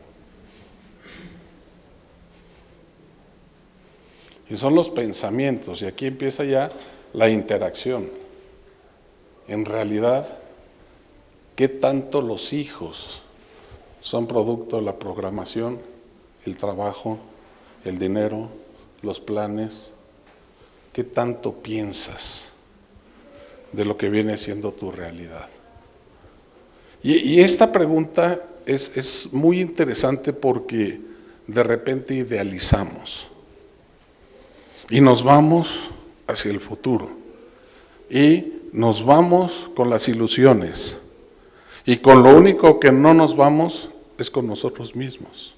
Y son los pensamientos, y aquí empieza ya la interacción. En realidad, ¿qué tanto los hijos son producto de la programación, el trabajo el dinero, los planes. ¿Qué tanto piensas de lo que viene siendo tu realidad? Y esta pregunta es muy interesante porque de repente idealizamos y nos vamos hacia el futuro y nos vamos con las ilusiones y con lo único que no nos vamos es con nosotros mismos.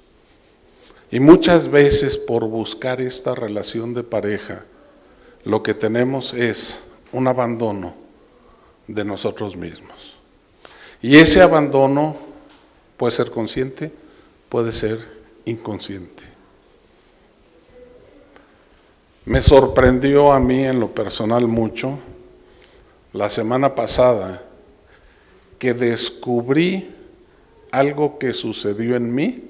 Y muchas veces por buscar esta relación de pareja, lo que tenemos es un abandono de nosotros mismos. Y ese abandono puede ser consciente, puede ser inconsciente. Me sorprendió a mí en lo personal mucho la semana pasada que descubrí algo que sucedió en mí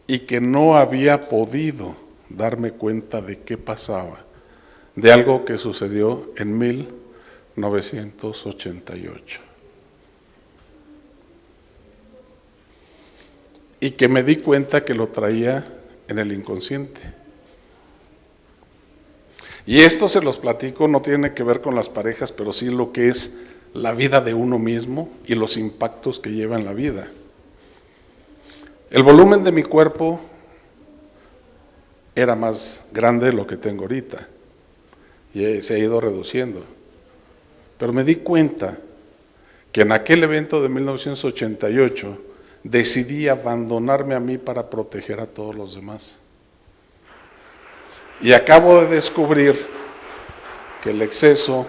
y que no había podido darme cuenta de qué pasaba, de algo que sucedió en 1988. Y que me di cuenta que lo traía en el inconsciente. Y esto se los platico, no tiene que ver con las parejas, pero sí lo que es la vida de uno mismo y los impactos que lleva en la vida. El volumen de mi cuerpo era más grande de lo que tengo ahorita y se ha ido reduciendo. Pero me di cuenta que en aquel evento de 1988 decidí abandonarme a mí para proteger a todos los demás. Y acabo de descubrir que el exceso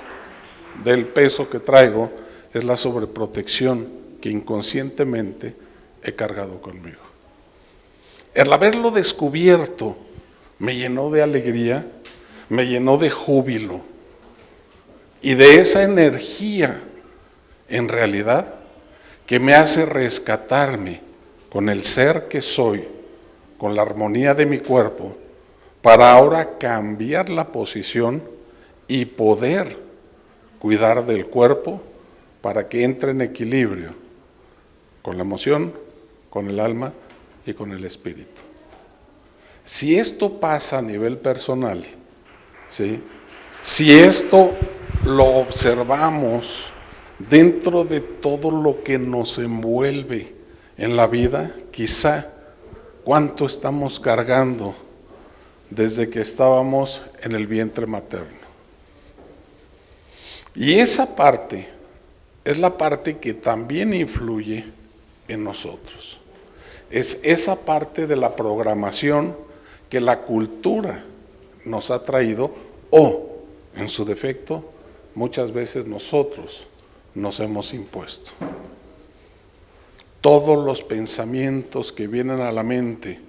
del peso que traigo es la sobreprotección que inconscientemente he cargado conmigo. El haberlo descubierto me llenó de alegría, me llenó de júbilo y de esa energía, en realidad, que me hace rescatarme con el ser que soy, con la armonía de mi cuerpo, para ahora cambiar la posición y poder cuidar del cuerpo para que entre en equilibrio con la emoción, con el alma y con el espíritu. Si esto pasa a nivel personal, ¿sí? Si esto lo observamos dentro de todo lo que nos envuelve en la vida, quizá cuánto estamos cargando desde que estábamos en el vientre materno. Y esa parte es la parte que también influye en nosotros. Es esa parte de la programación que la cultura nos ha traído o, en su defecto, muchas veces nosotros nos hemos impuesto. Todos los pensamientos que vienen a la mente,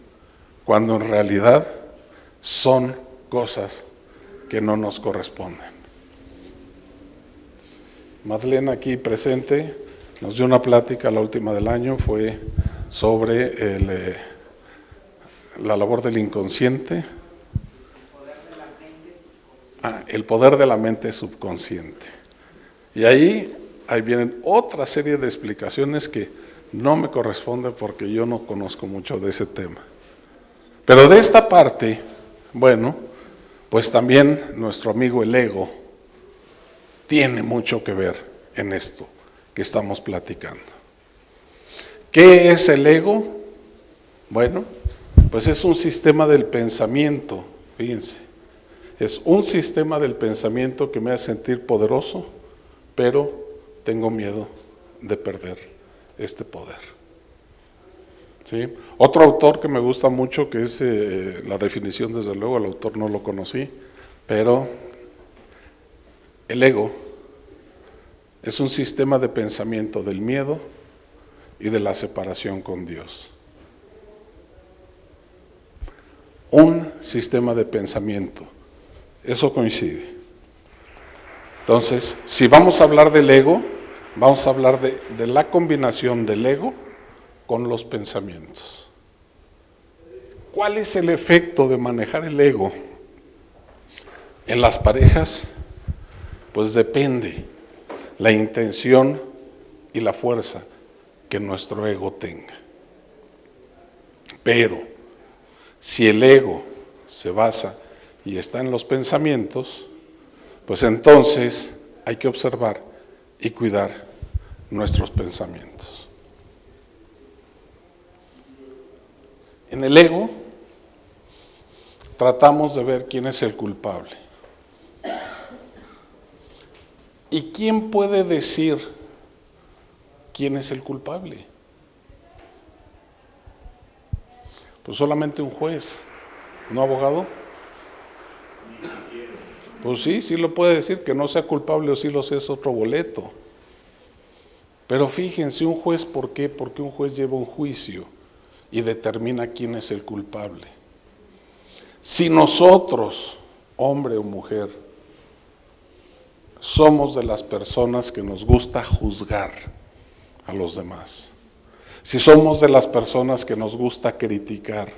cuando en realidad son cosas que no nos corresponden. Madeleine, aquí presente, nos dio una plática, la última del año, fue sobre la labor del inconsciente. El poder de la mente subconsciente. Y ahí vienen otra serie de explicaciones que no me corresponden porque yo no conozco mucho de ese tema. Pero de esta parte, bueno, pues también nuestro amigo el ego tiene mucho que ver en esto que estamos platicando. ¿Qué es el ego? Bueno, pues es un sistema del pensamiento, fíjense. Es un sistema del pensamiento que me hace sentir poderoso, pero tengo miedo de perder este poder. ¿Sí? Otro autor que me gusta mucho, que es la definición, desde luego, el autor no lo conocí, pero el ego es un sistema de pensamiento del miedo y de la separación con Dios. Un sistema de pensamiento. Eso coincide. Entonces, si vamos a hablar del ego, vamos a hablar de la combinación del ego con los pensamientos. ¿Cuál es el efecto de manejar el ego en las parejas? Pues depende la intención y la fuerza que nuestro ego tenga. Pero si el ego se basa y está en los pensamientos, pues entonces hay que observar y cuidar nuestros pensamientos. En el ego tratamos de ver quién es el culpable. ¿Y quién puede decir quién es el culpable? Pues solamente un juez, ¿no, abogado? Pues sí lo puede decir, que no sea culpable o sí lo sea es otro boleto. Pero fíjense, un juez, ¿por qué? Porque un juez lleva un juicio y determina quién es el culpable. Si nosotros, hombre o mujer, somos de las personas que nos gusta juzgar a los demás, si somos de las personas que nos gusta criticar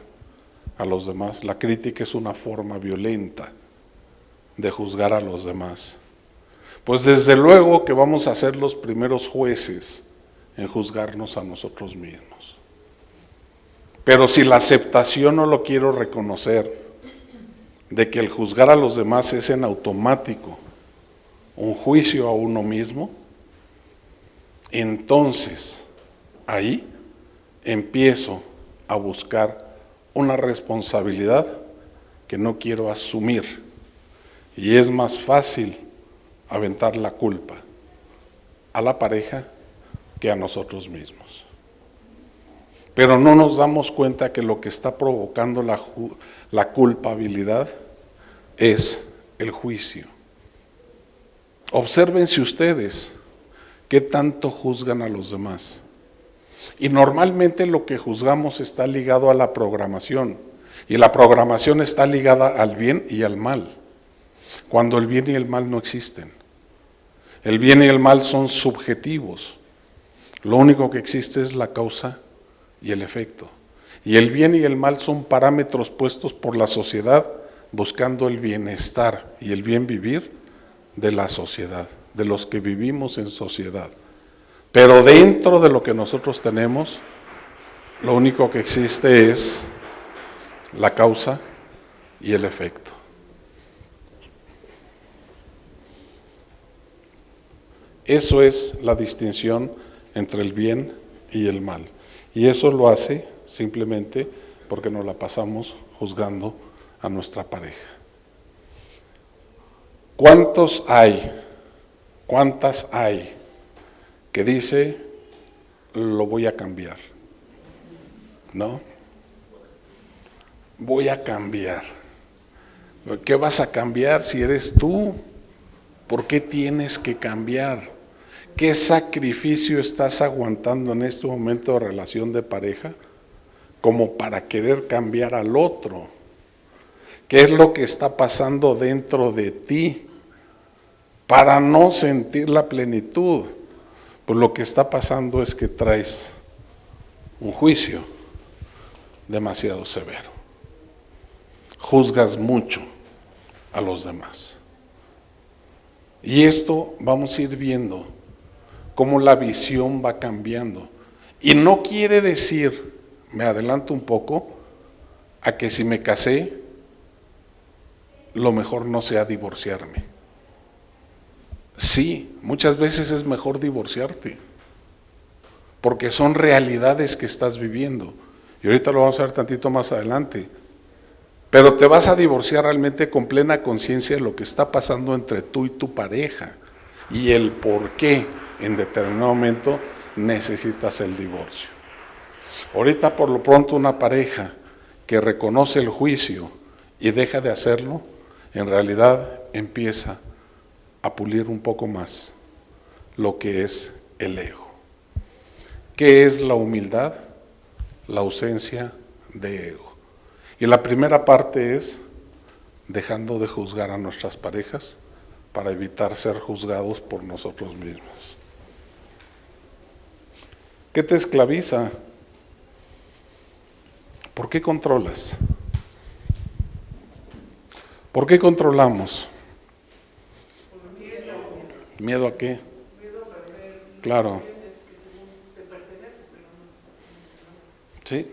a los demás, la crítica es una forma violenta de juzgar a los demás, pues desde luego que vamos a ser los primeros jueces en juzgarnos a nosotros mismos. Pero si la aceptación no lo quiero reconocer, de que el juzgar a los demás es en automático un juicio a uno mismo, entonces ahí empiezo a buscar una responsabilidad que no quiero asumir, y es más fácil aventar la culpa a la pareja que a nosotros mismos. Pero no nos damos cuenta que lo que está provocando la culpabilidad es el juicio. Obsérvense ustedes qué tanto juzgan a los demás. Y normalmente lo que juzgamos está ligado a la programación, y la programación está ligada al bien y al mal, cuando el bien y el mal no existen. El bien y el mal son subjetivos. Lo único que existe es la causa y el efecto. Y el bien y el mal son parámetros puestos por la sociedad buscando el bienestar y el bien vivir de la sociedad, de los que vivimos en sociedad. Pero dentro de lo que nosotros tenemos, lo único que existe es la causa y el efecto. Eso es la distinción entre el bien y el mal. Y eso lo hace simplemente porque nos la pasamos juzgando a nuestra pareja. ¿Cuántas hay que dice, lo voy a cambiar? ¿No? Voy a cambiar. ¿Qué vas a cambiar si eres tú? ¿Por qué tienes que cambiar? ¿Qué sacrificio estás aguantando en este momento de relación de pareja como para querer cambiar al otro? ¿Qué es lo que está pasando dentro de ti para no sentir la plenitud? Pues lo que está pasando es que traes un juicio demasiado severo. Juzgas mucho a los demás. Y esto vamos a ir viendo cómo la visión va cambiando. Y no quiere decir, me adelanto un poco, a que si me casé, lo mejor no sea divorciarme. Sí, muchas veces es mejor divorciarte, porque son realidades que estás viviendo. Y ahorita lo vamos a ver tantito más adelante. Pero te vas a divorciar realmente con plena conciencia de lo que está pasando entre tú y tu pareja y el por qué en determinado momento necesitas el divorcio. Ahorita por lo pronto una pareja que reconoce el juicio y deja de hacerlo, en realidad empieza a pulir un poco más lo que es el ego. ¿Qué es la humildad? La ausencia de ego. Y la primera parte es dejando de juzgar a nuestras parejas para evitar ser juzgados por nosotros mismos. ¿Qué te esclaviza? ¿Por qué controlas? ¿Por qué controlamos? ¿Miedo a qué? Claro. Sí.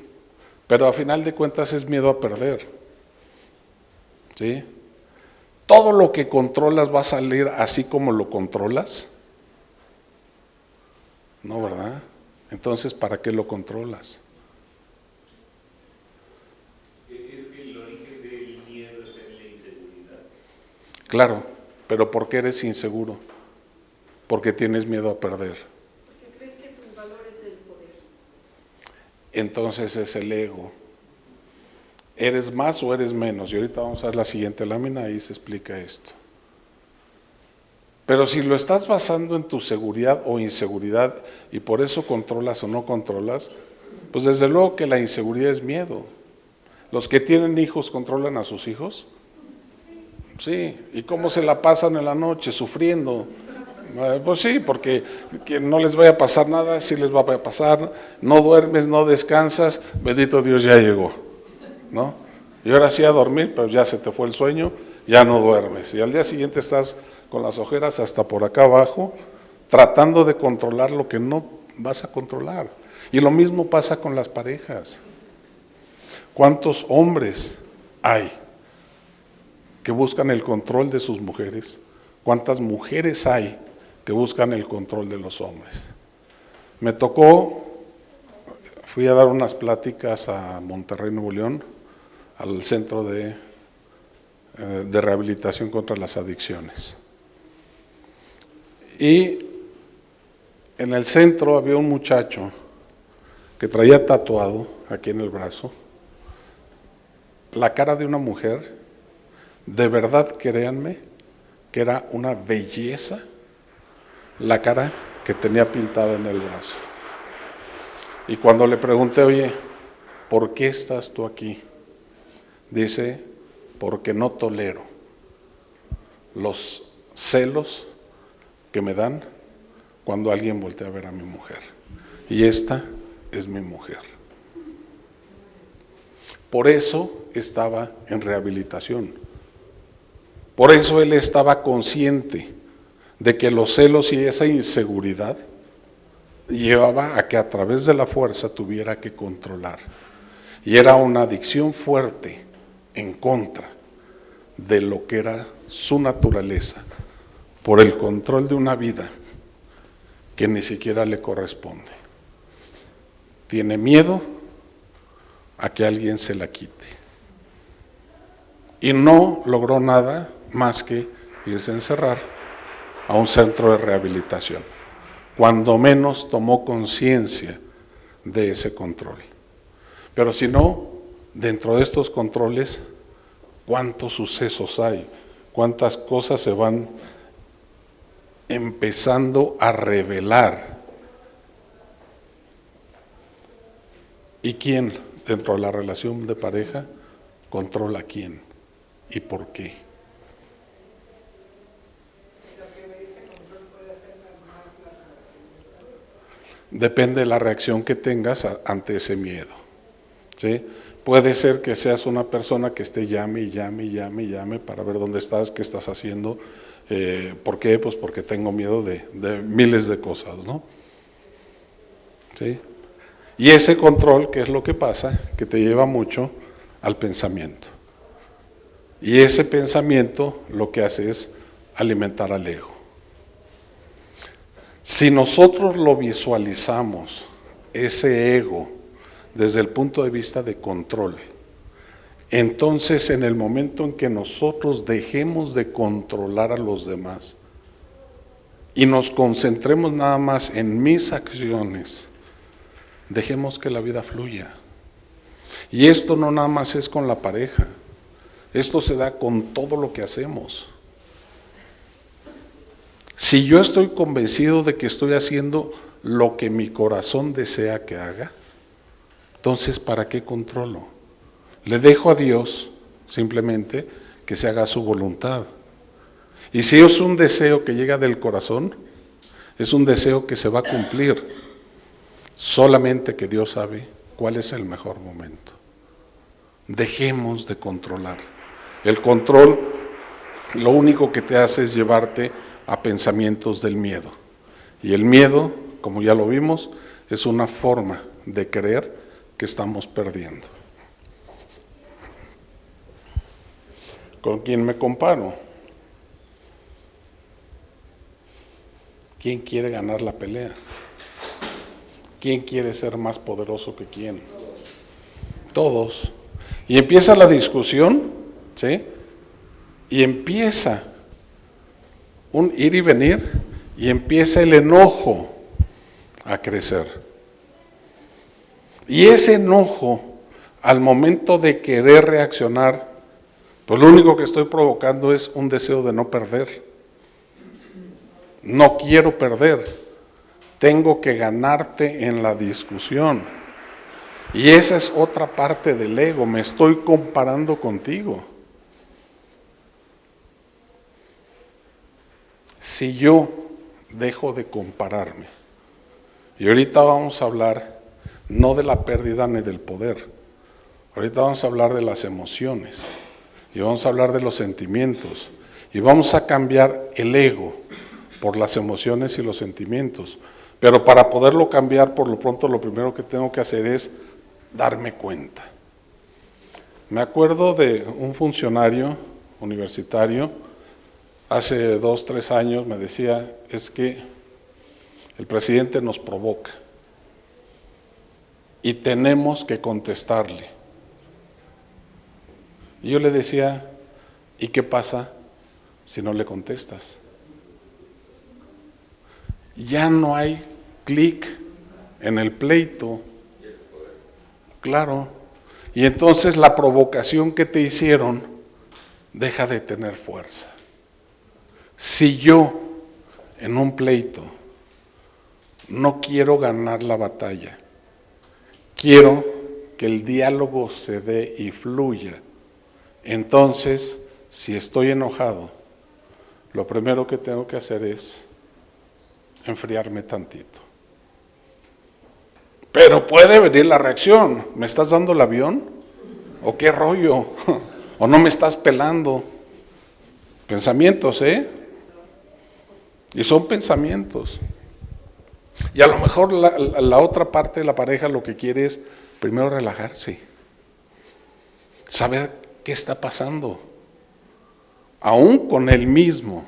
Pero a final de cuentas es miedo a perder. ¿Sí? Todo lo que controlas va a salir así como lo controlas. No, ¿verdad? Entonces, ¿para qué lo controlas? Es que el origen del miedo es en la inseguridad. Claro, pero ¿por qué eres inseguro? Porque tienes miedo a perder. Porque crees que tu valor es el poder. Entonces es el ego. ¿Eres más o eres menos? Y ahorita vamos a ver la siguiente lámina, ahí se explica esto. Pero si lo estás basando en tu seguridad o inseguridad y por eso controlas o no controlas, pues desde luego que la inseguridad es miedo. ¿Los que tienen hijos controlan a sus hijos? Sí. ¿Y cómo se la pasan en la noche? Sufriendo. Pues sí, porque que no les vaya a pasar nada, sí les va a pasar. No duermes, no descansas, bendito Dios, ya llegó, ¿no? Y ahora sí a dormir, pero ya se te fue el sueño, ya no duermes. Y al día siguiente estás con las ojeras hasta por acá abajo, tratando de controlar lo que no vas a controlar. Y lo mismo pasa con las parejas. ¿Cuántos hombres hay que buscan el control de sus mujeres? ¿Cuántas mujeres hay que buscan el control de los hombres? Me tocó, fui a dar unas pláticas a Monterrey, Nuevo León, al Centro de Rehabilitación contra las Adicciones. Y en el centro había un muchacho que traía tatuado aquí en el brazo la cara de una mujer, de verdad, créanme, que era una belleza la cara que tenía pintada en el brazo. Y cuando le pregunté, oye, ¿por qué estás tú aquí? Dice, porque no tolero los celos que me dan cuando alguien voltea a ver a mi mujer. Y esta es mi mujer. Por eso estaba en rehabilitación. Por eso él estaba consciente de que los celos y esa inseguridad llevaba a que a través de la fuerza tuviera que controlar. Y era una adicción fuerte en contra de lo que era su naturaleza, por el control de una vida que ni siquiera le corresponde. Tiene miedo a que alguien se la quite. Y no logró nada más que irse a encerrar a un centro de rehabilitación, cuando menos tomó conciencia de ese control. Pero si no, dentro de estos controles, ¿cuántos sucesos hay? ¿Cuántas cosas se van empezando a revelar? ¿Y quién dentro de la relación de pareja controla a quién? ¿Y por qué? Depende de la reacción que tengas ante ese miedo, ¿sí? Puede ser que seas una persona que esté llame y llame y llame y llame para ver dónde estás, qué estás haciendo. ¿Por qué? Pues porque tengo miedo de miles de cosas, ¿no? ¿Sí? Y ese control, ¿qué es lo que pasa? Que te lleva mucho al pensamiento. Y ese pensamiento lo que hace es alimentar al ego. Si nosotros lo visualizamos, ese ego, desde el punto de vista de control, entonces en el momento en que nosotros dejemos de controlar a los demás y nos concentremos nada más en mis acciones, dejemos que la vida fluya. Y esto no nada más es con la pareja, esto se da con todo lo que hacemos. Si yo estoy convencido de que estoy haciendo lo que mi corazón desea que haga, entonces ¿para qué controlo? Le dejo a Dios simplemente que se haga su voluntad. Y si es un deseo que llega del corazón, es un deseo que se va a cumplir. Solamente que Dios sabe cuál es el mejor momento. Dejemos de controlar. El control lo único que te hace es llevarte a pensamientos del miedo. Y el miedo, como ya lo vimos, es una forma de creer que estamos perdiendo. ¿Con quién me comparo? ¿Quién quiere ganar la pelea? ¿Quién quiere ser más poderoso que quién? Todos. Y empieza la discusión, ¿sí? Y empieza un ir y venir, y empieza el enojo a crecer. Y ese enojo, al momento de querer reaccionar, pues lo único que estoy provocando es un deseo de no perder. No quiero perder. Tengo que ganarte en la discusión. Y esa es otra parte del ego, me estoy comparando contigo. Si yo dejo de compararme, y ahorita vamos a hablar no de la pérdida ni del poder, ahorita vamos a hablar de las emociones, y vamos a hablar de los sentimientos, y vamos a cambiar el ego por las emociones y los sentimientos. Pero para poderlo cambiar, por lo pronto, lo primero que tengo que hacer es darme cuenta. Me acuerdo de un funcionario universitario, hace 2, 3 años, me decía, es que el presidente nos provoca y tenemos que contestarle. Y yo le decía, ¿y qué pasa si no le contestas? Ya no hay clic en el pleito, claro, y entonces la provocación que te hicieron deja de tener fuerza. Si yo en un pleito no quiero ganar la batalla, quiero que el diálogo se dé y fluya, entonces si estoy enojado, lo primero que tengo que hacer es enfriarme tantito. Pero puede venir la reacción, ¿me estás dando el avión? ¿O qué rollo? ¿O no me estás pelando? Pensamientos, ¿eh? Y son pensamientos. Y a lo mejor la otra parte de la pareja lo que quiere es primero relajarse, saber qué está pasando, aún con él mismo.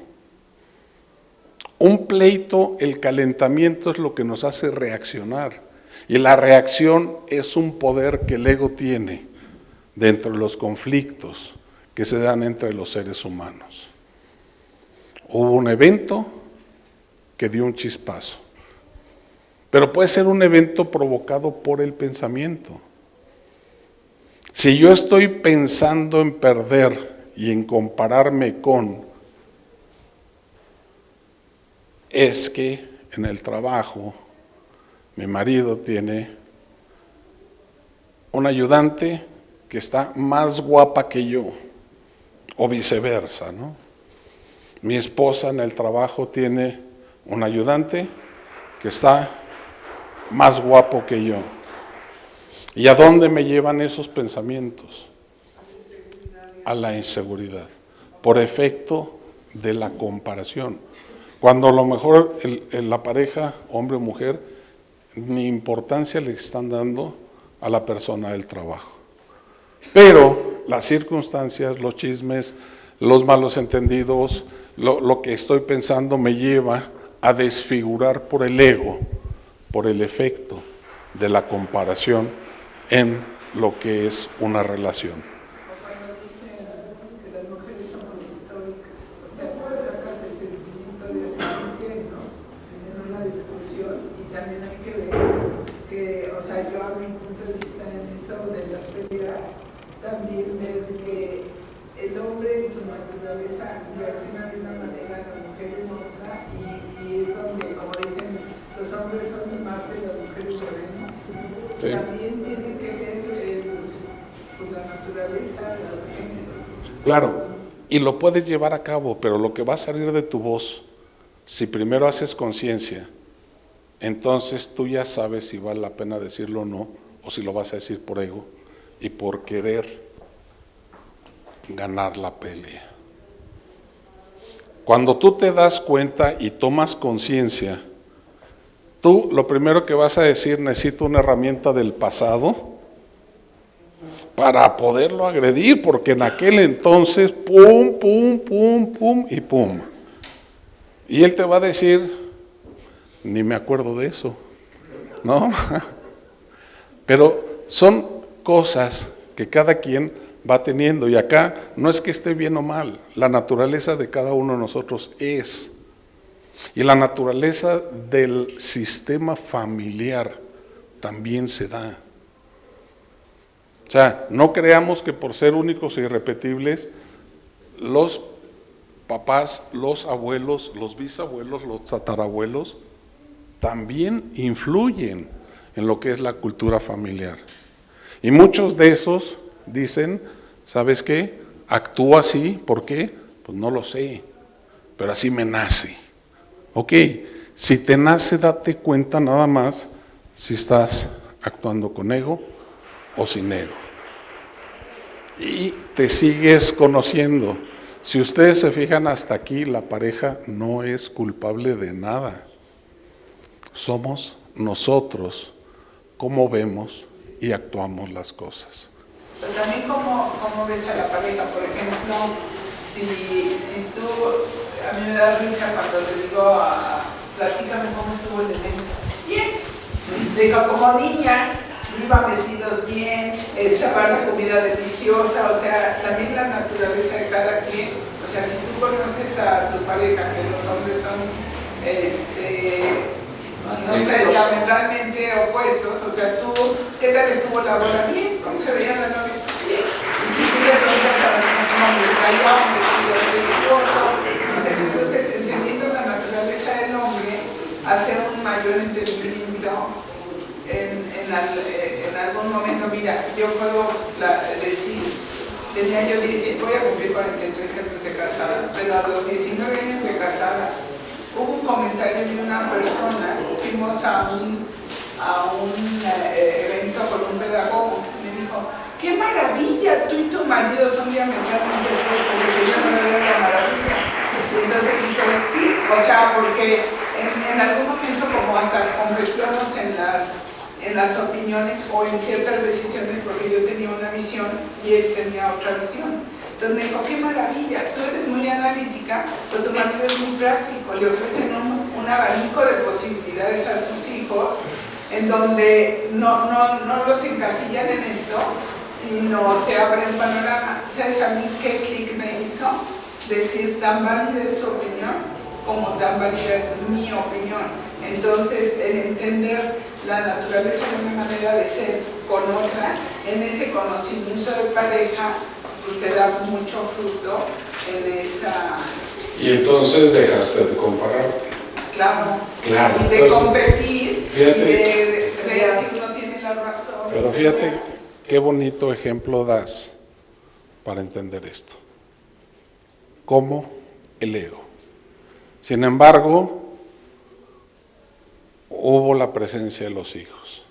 Un pleito, el calentamiento es lo que nos hace reaccionar. Y la reacción es un poder que el ego tiene dentro de los conflictos que se dan entre los seres humanos. Hubo un evento que dio un chispazo, pero puede ser un evento provocado por el pensamiento. Si yo estoy pensando en perder y en compararme con, es que en el trabajo mi marido tiene una ayudante que está más guapa que yo, o viceversa, ¿no? Mi esposa en el trabajo tiene un ayudante que está más guapo que yo. ¿Y a dónde me llevan esos pensamientos? A la inseguridad, por efecto de la comparación. Cuando a lo mejor la pareja, hombre o mujer, ni importancia le están dando a la persona del trabajo. Pero las circunstancias, los chismes, los malos entendidos, lo que estoy pensando me lleva a desfigurar por el ego, por el efecto de la comparación en lo que es una relación. O cuando dicen que las mujeres somos históricas, o sea, tú sacas el sentimiento de asistencia en una discusión, y también hay que ver que, o sea, yo a mi punto de vista en eso de las peleas, también ver que el hombre en su naturaleza reacciona de una manera, la mujer en otra, y es donde, como dicen, los hombres son de Marte y las mujeres de Venus. Sí. También tiene que ver con la naturaleza de los géneros. Claro, y lo puedes llevar a cabo, pero lo que va a salir de tu voz, si primero haces conciencia, entonces tú ya sabes si vale la pena decirlo o no, o si lo vas a decir por ego y por querer ganar la pelea. Cuando tú te das cuenta y tomas conciencia, tú lo primero que vas a decir, necesito una herramienta del pasado para poderlo agredir, porque en aquel entonces, pum, pum, pum, pum y pum. Y él te va a decir, ni me acuerdo de eso, ¿no? Pero son cosas que cada quien va teniendo, y acá no es que esté bien o mal, la naturaleza de cada uno de nosotros es, y la naturaleza del sistema familiar también se da. O sea, no creamos que por ser únicos e irrepetibles, los papás, los abuelos, los bisabuelos, los tatarabuelos, también influyen en lo que es la cultura familiar. Y muchos de esos dicen, ¿sabes qué? Actúo así, ¿por qué? Pues no lo sé, pero así me nace. Ok, si te nace, date cuenta nada más si estás actuando con ego o sin ego. Y te sigues conociendo. Si ustedes se fijan hasta aquí, la pareja no es culpable de nada. Somos nosotros cómo vemos y actuamos las cosas. Pero también cómo ves a la pareja, por ejemplo, si tú, a mí me da risa cuando le digo, platícame cómo estuvo el evento. Bien, digo, como niña, iban vestidos bien, estaba la comida deliciosa, o sea, también la naturaleza de cada quien. O sea, si tú conoces a tu pareja, que los hombres son, no sé, diametralmente opuestos, o sea, tú, ¿qué tal estuvo la boda? Bien, ¿cómo se veía la novia? Bien. Y si tú le preguntas a un hombre, traía un vestido precioso, o sea, entonces, entendiendo la naturaleza del hombre, hacer un mayor entendimiento en algún momento. Mira, yo puedo decir, tenía yo 10, voy a cumplir 43 años de casada, pero a los 19 años de casada, hubo un comentario de una persona, fuimos a un evento con un pedagogo, me dijo, ¡qué maravilla! Tú y tu marido son diametralmente opuestos, yo no le veo la maravilla. Y entonces dice, sí, o sea, porque en algún momento como hasta convertíamos en las opiniones o en ciertas decisiones, porque yo tenía una visión y él tenía otra visión. Entonces me dijo, qué maravilla, tú eres muy analítica, pero tu marido es muy práctico, le ofrecen un abanico de posibilidades a sus hijos, en donde no los encasillan en esto, sino se abre el panorama. ¿Sabes a mí qué clic me hizo? Decir, tan válida es su opinión, como tan válida es mi opinión. Entonces, el entender la naturaleza de una manera de ser con otra, en ese conocimiento de pareja, pues te da mucho fruto en esa... Y entonces dejaste de compararte. Claro. Y de entonces, competir, fíjate, y de creer que uno tiene la razón. Pero fíjate qué bonito ejemplo das para entender esto. Como el ego. Sin embargo, hubo la presencia de los hijos.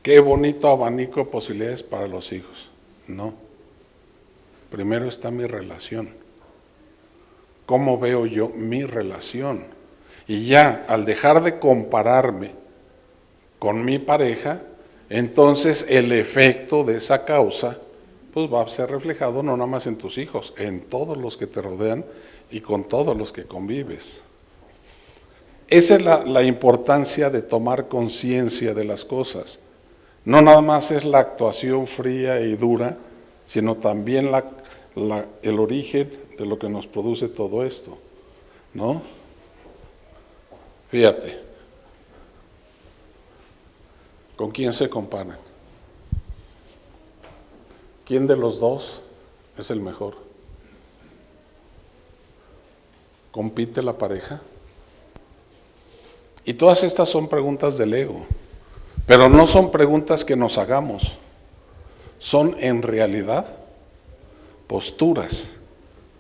Qué bonito abanico de posibilidades para los hijos. No. Primero está mi relación. ¿Cómo veo yo mi relación? Y ya, al dejar de compararme con mi pareja, entonces el efecto de esa causa pues va a ser reflejado no nada más en tus hijos, en todos los que te rodean y con todos los que convives. Esa es la importancia de tomar conciencia de las cosas. No nada más es la actuación fría y dura, sino también el origen de lo que nos produce todo esto, ¿no? Fíjate, ¿con quién se comparan? ¿Quién de los dos es el mejor? ¿Compite la pareja? Y todas estas son preguntas del ego, pero no son preguntas que nos hagamos, son en realidad posturas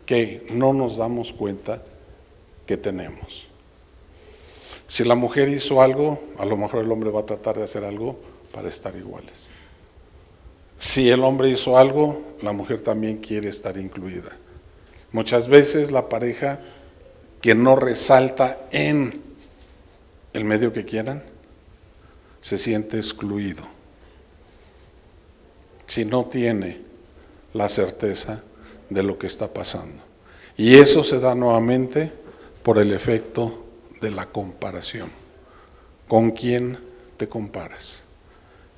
que no nos damos cuenta que tenemos. Si la mujer hizo algo, a lo mejor el hombre va a tratar de hacer algo para estar iguales. Si el hombre hizo algo, la mujer también quiere estar incluida. Muchas veces la pareja que no resalta en el medio que quieran, se siente excluido. si no tiene la certeza de lo que está pasando. Y eso se da nuevamente por el efecto de la comparación. ¿Con quién te comparas?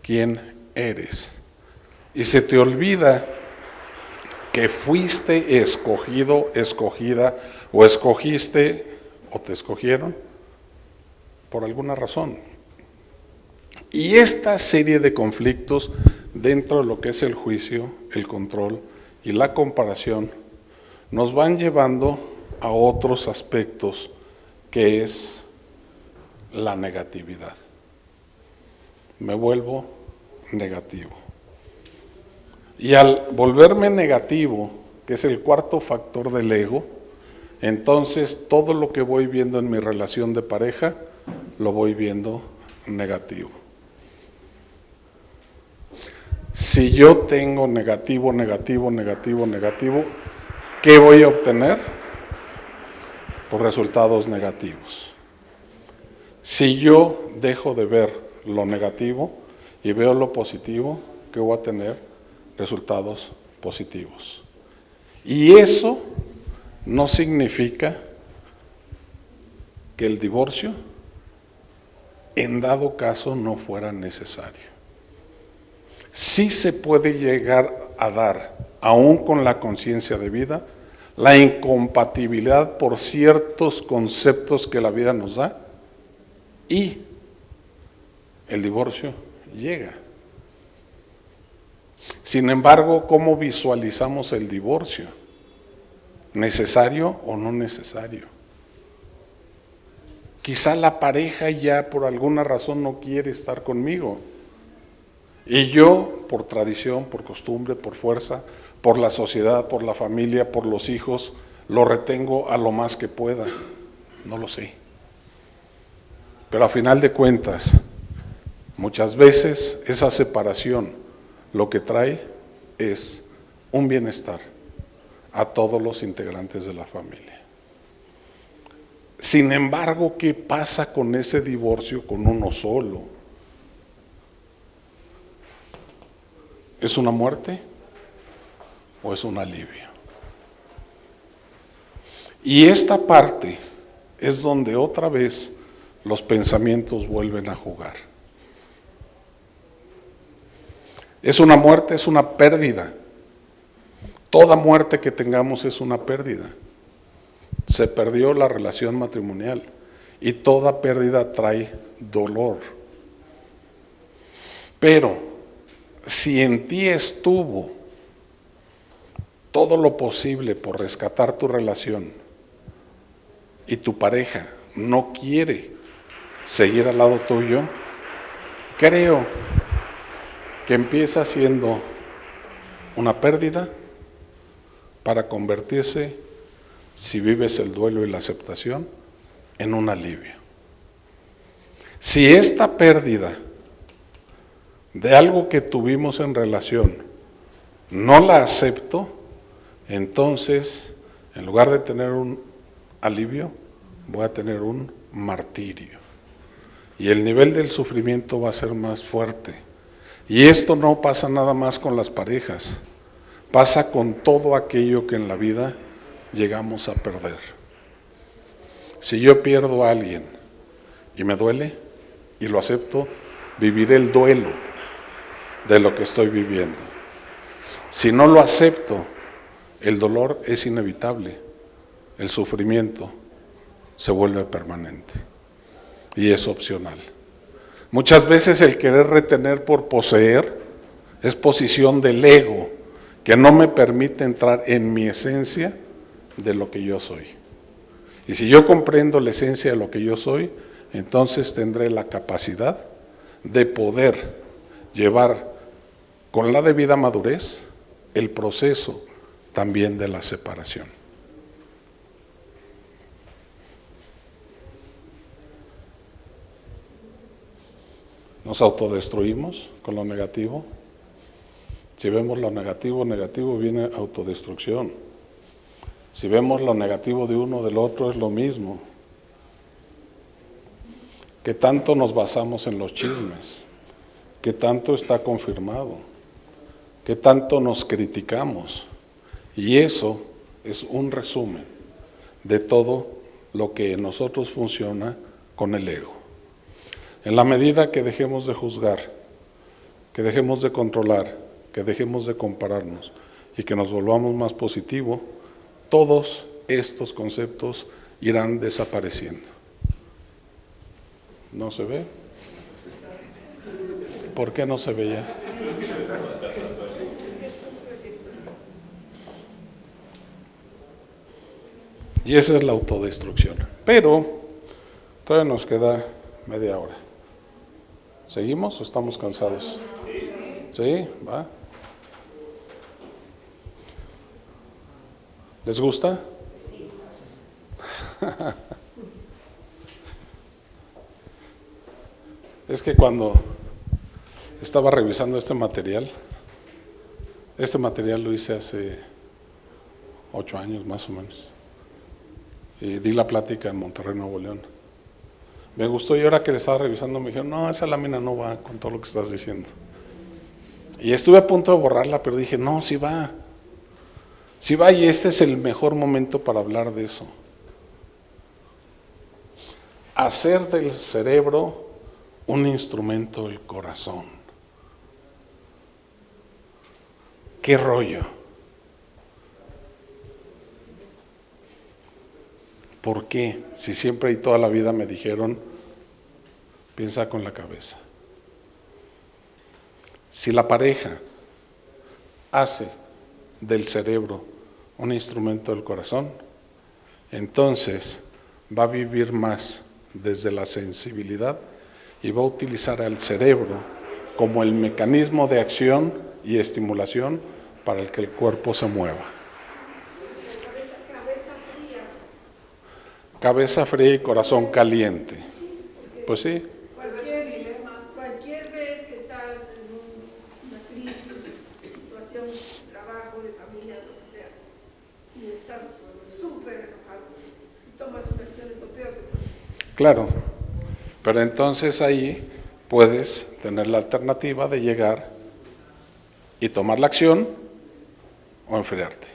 ¿Quién eres? Y se te olvida que fuiste escogido, escogida, o escogiste, o te escogieron, por alguna razón. Y esta serie de conflictos dentro de lo que es el juicio, el control y la comparación, nos van llevando a otros aspectos que es la negatividad. Me vuelvo negativo. Y al volverme negativo, que es el cuarto factor del ego, entonces todo lo que voy viendo en mi relación de pareja, lo voy viendo negativo. Si yo tengo negativo, negativo, negativo, negativo, ¿qué voy a obtener? Por resultados negativos. Si yo dejo de ver lo negativo y veo lo positivo, ¿qué voy a tener? Resultados positivos. Y eso no significa que el divorcio, en dado caso, no fuera necesario. Sí se puede llegar a dar, aún con la conciencia de vida, la incompatibilidad por ciertos conceptos que la vida nos da, y el divorcio llega. Sin embargo, ¿cómo visualizamos el divorcio? ¿Necesario o no necesario? Quizá la pareja ya por alguna razón no quiere estar conmigo. Y yo, por tradición, por costumbre, por fuerza, por la sociedad, por la familia, por los hijos, lo retengo a lo más que pueda. No lo sé. Pero a final de cuentas, muchas veces esa separación lo que trae es un bienestar a todos los integrantes de la familia. Sin embargo, ¿qué pasa con ese divorcio con uno solo? ¿Es una muerte o es un alivio? Y esta parte es donde otra vez los pensamientos vuelven a jugar. ¿Es una muerte? ¿Es una pérdida? Toda muerte que tengamos es una pérdida. Se perdió la relación matrimonial y toda pérdida trae dolor. Pero si en ti estuvo todo lo posible por rescatar tu relación y tu pareja no quiere seguir al lado tuyo, creo que empieza siendo una pérdida para convertirse, si vives el duelo y la aceptación, en un alivio. Si esta pérdida de algo que tuvimos en relación no la acepto, entonces en lugar de tener un alivio, voy a tener un martirio. Y el nivel del sufrimiento va a ser más fuerte. Y esto no pasa nada más con las parejas, pasa con todo aquello que en la vida llegamos a perder. Si yo pierdo a alguien y me duele y lo acepto, viviré el duelo de lo que estoy viviendo. Si no lo acepto, el dolor es inevitable, el sufrimiento se vuelve permanente y es opcional. Muchas veces el querer retener por poseer es posición del ego que no me permite entrar en mi esencia de lo que yo soy. Y si yo comprendo la esencia de lo que yo soy, entonces tendré la capacidad de poder llevar con la debida madurez el proceso también de la separación. Nos autodestruimos con lo negativo. Si vemos lo negativo, negativo viene autodestrucción. Si vemos lo negativo de uno del otro es lo mismo. ¿Qué tanto nos basamos en los chismes? ¿Qué tanto está confirmado? qué tanto nos criticamos. Y eso es un resumen de todo lo que en nosotros funciona con el ego. En la medida que dejemos de juzgar, que dejemos de controlar, que dejemos de compararnos y que nos volvamos más positivos, todos estos conceptos irán desapareciendo. ¿No se ve? ¿Por qué no se ve ya? Y esa es la autodestrucción. Pero todavía nos queda media hora. ¿Seguimos o estamos cansados? ¿Sí? ¿Va? ¿Les gusta? Es que cuando estaba revisando este material lo hice hace 8 años más o menos. Y di la plática en Monterrey, Nuevo León. Me gustó y ahora que le estaba revisando me dijeron, no, esa lámina no va con todo lo que estás diciendo. Y estuve a punto de borrarla, pero dije, no, sí va. Sí va, y este es el mejor momento para hablar de eso. Hacer del cerebro un instrumento del corazón. ¿Qué rollo? ¿Por qué? Si siempre y toda la vida me dijeron, piensa con la cabeza. Si la pareja hace del cerebro un instrumento del corazón, entonces va a vivir más desde la sensibilidad y va a utilizar al cerebro como el mecanismo de acción y estimulación para el que el cuerpo se mueva. Cabeza fría y corazón caliente. Pues sí. Cualquier vez que estás en una crisis, situación, trabajo, de familia, lo que sea, y estás súper enojado, y tomas una acción, es lo peor que puedes hacer. Claro, pero entonces ahí puedes tener la alternativa de llegar y tomar la acción o enfriarte.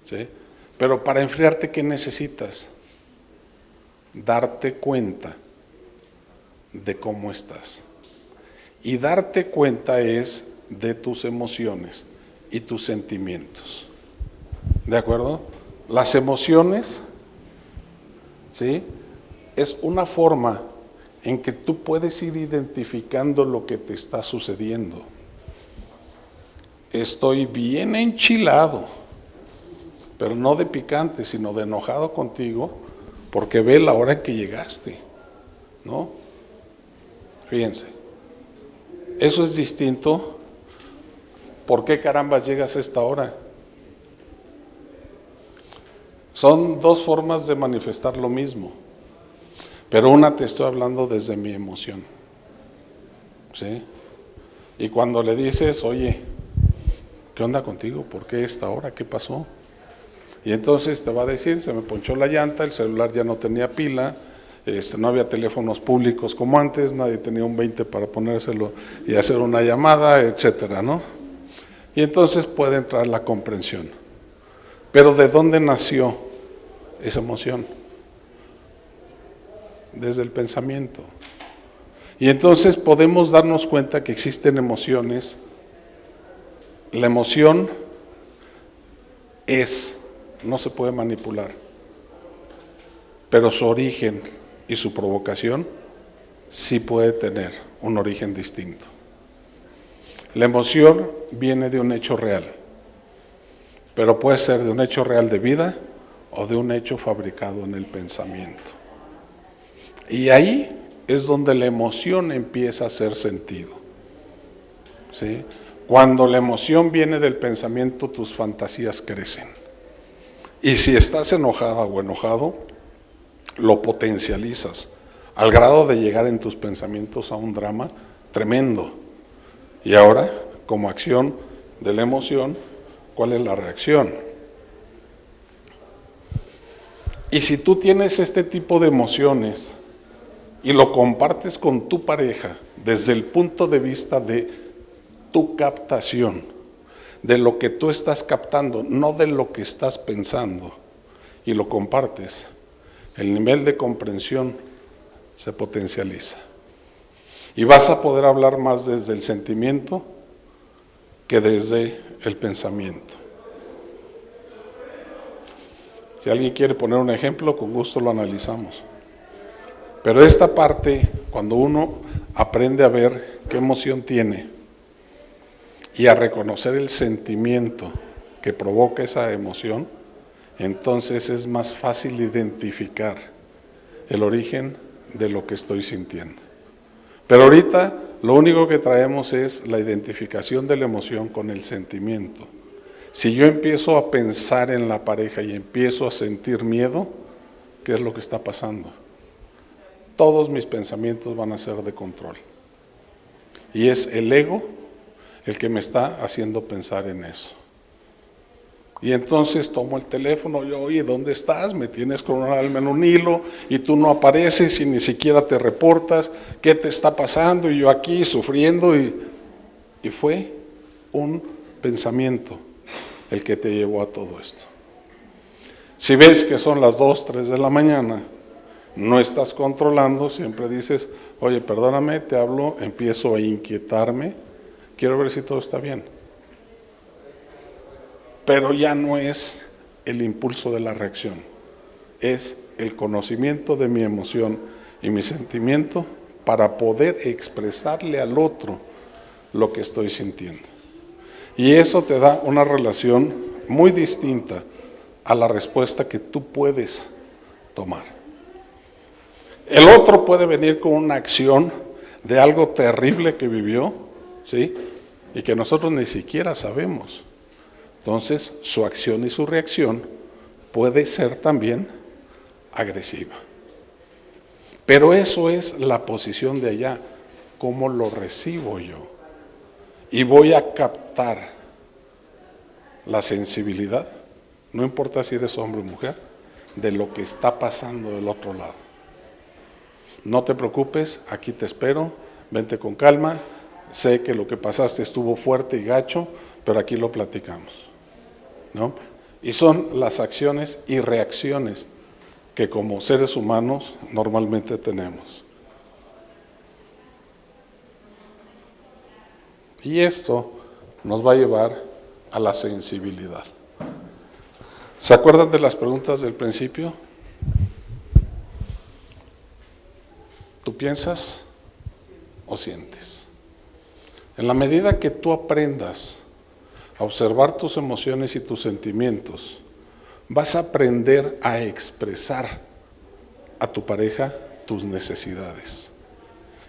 ¿Sí? Pero para enfriarte, ¿qué necesitas? Darte cuenta de cómo estás. Y darte cuenta es de tus emociones y tus sentimientos. ¿De acuerdo? Las emociones, ¿sí?, es una forma en que tú puedes ir identificando lo que te está sucediendo. Estoy bien enchilado, pero no de picante, sino de enojado contigo, porque ve la hora en que llegaste, ¿no? Fíjense, eso es distinto. ¿Por qué caramba llegas a esta hora? Son dos formas de manifestar lo mismo, pero una te estoy hablando desde mi emoción, ¿sí? Y cuando le dices, oye, ¿qué onda contigo? ¿Por qué esta hora? ¿Qué pasó? Y entonces te va a decir, se me ponchó la llanta, el celular ya no tenía pila, no había teléfonos públicos como antes, nadie tenía un 20 para ponérselo y hacer una llamada, etcétera, ¿no? Y entonces puede entrar la comprensión. Pero ¿de dónde nació esa emoción? Desde el pensamiento. Y entonces podemos darnos cuenta que existen emociones. La emoción no se puede manipular, pero su origen y su provocación sí puede tener un origen distinto. La emoción viene de un hecho real, pero puede ser de un hecho real de vida o de un hecho fabricado en el pensamiento. Y ahí es donde la emoción empieza a hacer sentido, ¿sí? Cuando la emoción viene del pensamiento, tus fantasías crecen. Y si estás enojada o enojado, lo potencializas al grado de llegar en tus pensamientos a un drama tremendo. Y ahora, como acción de la emoción, ¿cuál es la reacción? Y si tú tienes este tipo de emociones y lo compartes con tu pareja desde el punto de vista de tu captación de lo que tú estás captando, no de lo que estás pensando, y lo compartes, el nivel de comprensión se potencializa. Y vas a poder hablar más desde el sentimiento que desde el pensamiento. Si alguien quiere poner un ejemplo, con gusto lo analizamos. Pero esta parte, cuando uno aprende a ver qué emoción tiene y a reconocer el sentimiento que provoca esa emoción, entonces es más fácil identificar el origen de lo que estoy sintiendo. Pero ahorita lo único que traemos es la identificación de la emoción con el sentimiento. Si yo empiezo a pensar en la pareja y empiezo a sentir miedo, ¿qué es lo que está pasando? Todos mis pensamientos van a ser de control. Y es el ego el que me está haciendo pensar en eso. Y entonces tomo el teléfono y oye, ¿dónde estás? Me tienes con un alma en un hilo y tú no apareces y ni siquiera te reportas. ¿Qué te está pasando? Y yo aquí sufriendo y fue un pensamiento el que te llevó a todo esto. Si ves que son las 2, 3 de la mañana, no estás controlando, siempre dices, oye, perdóname, te hablo, empiezo a inquietarme, quiero ver si todo está bien. Pero ya no es el impulso de la reacción, es el conocimiento de mi emoción y mi sentimiento para poder expresarle al otro lo que estoy sintiendo. Y eso te da una relación muy distinta a la respuesta que tú puedes tomar. El otro puede venir con una acción de algo terrible que vivió, ¿sí? Y que nosotros ni siquiera sabemos. Entonces, su acción y su reacción puede ser también agresiva. Pero eso es la posición de allá, cómo lo recibo yo. Y voy a captar la sensibilidad, no importa si eres hombre o mujer, de lo que está pasando del otro lado. No te preocupes, aquí te espero, vente con calma, sé que lo que pasaste estuvo fuerte y gacho, pero aquí lo platicamos, ¿no? Y son las acciones y reacciones que como seres humanos normalmente tenemos. Y esto nos va a llevar a la sensibilidad. ¿Se acuerdan de las preguntas del principio? ¿Tú piensas o sientes? En la medida que tú aprendas a observar tus emociones y tus sentimientos, vas a aprender a expresar a tu pareja tus necesidades.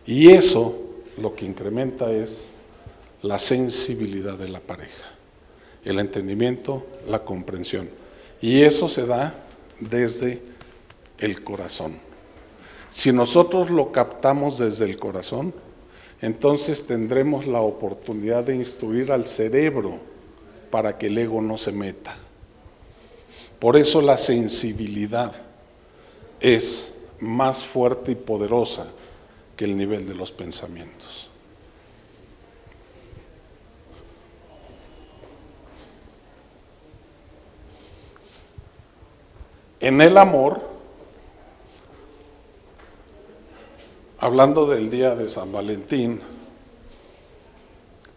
Y eso lo que incrementa es la sensibilidad de la pareja, el entendimiento, la comprensión. Y eso se da desde el corazón. Si nosotros lo captamos desde el corazón, entonces tendremos la oportunidad de instruir al cerebro para que el ego no se meta. Por eso la sensibilidad es más fuerte y poderosa que el nivel de los pensamientos. En el amor, hablando del día de San Valentín,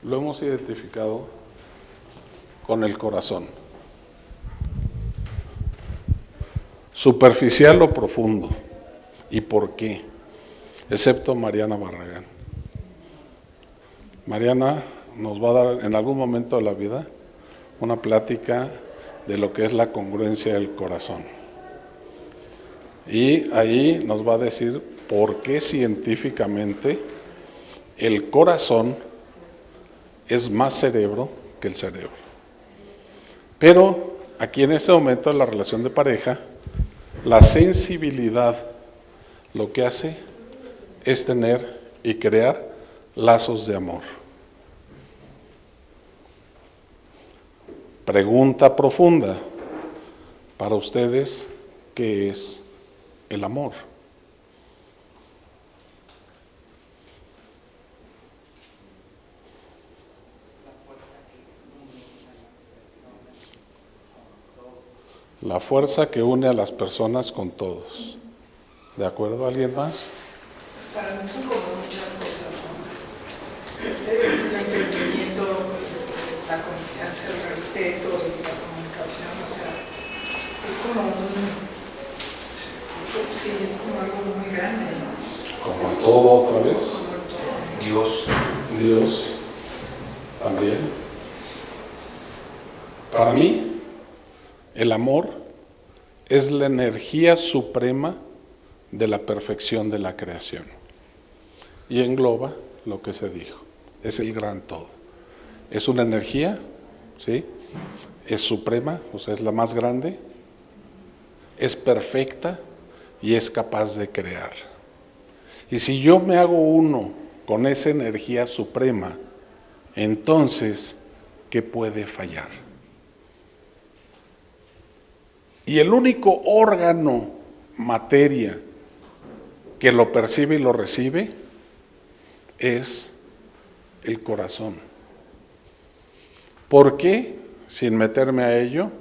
lo hemos identificado con el corazón. Superficial o profundo. ¿Y por qué? Excepto Mariana Barragán. Mariana nos va a dar en algún momento de la vida una plática de lo que es la congruencia del corazón. Y ahí nos va a decir por qué científicamente el corazón es más cerebro que el cerebro. Pero aquí en este momento de la relación de pareja, la sensibilidad lo que hace es tener y crear lazos de amor. Pregunta profunda para ustedes, ¿qué es el amor? La fuerza que une a las personas con todos. ¿De acuerdo? ¿Alguien más? Para mí son como muchas cosas, ¿no? Es el entendimiento, la confianza, el respeto, la comunicación, o sea, es como sí, es como algo muy grande, ¿no? Como el todo otra vez. Como el todo. Dios también. Para mí, el amor es la energía suprema de la perfección de la creación. Y engloba lo que se dijo. Es el gran todo. Es una energía, ¿sí? Es suprema, o sea, es la más grande. Es perfecta y es capaz de crear. Y si yo me hago uno con esa energía suprema, entonces, ¿qué puede fallar? Y el único órgano, materia, que lo percibe y lo recibe, es el corazón. ¿Por qué? Sin meterme a ello,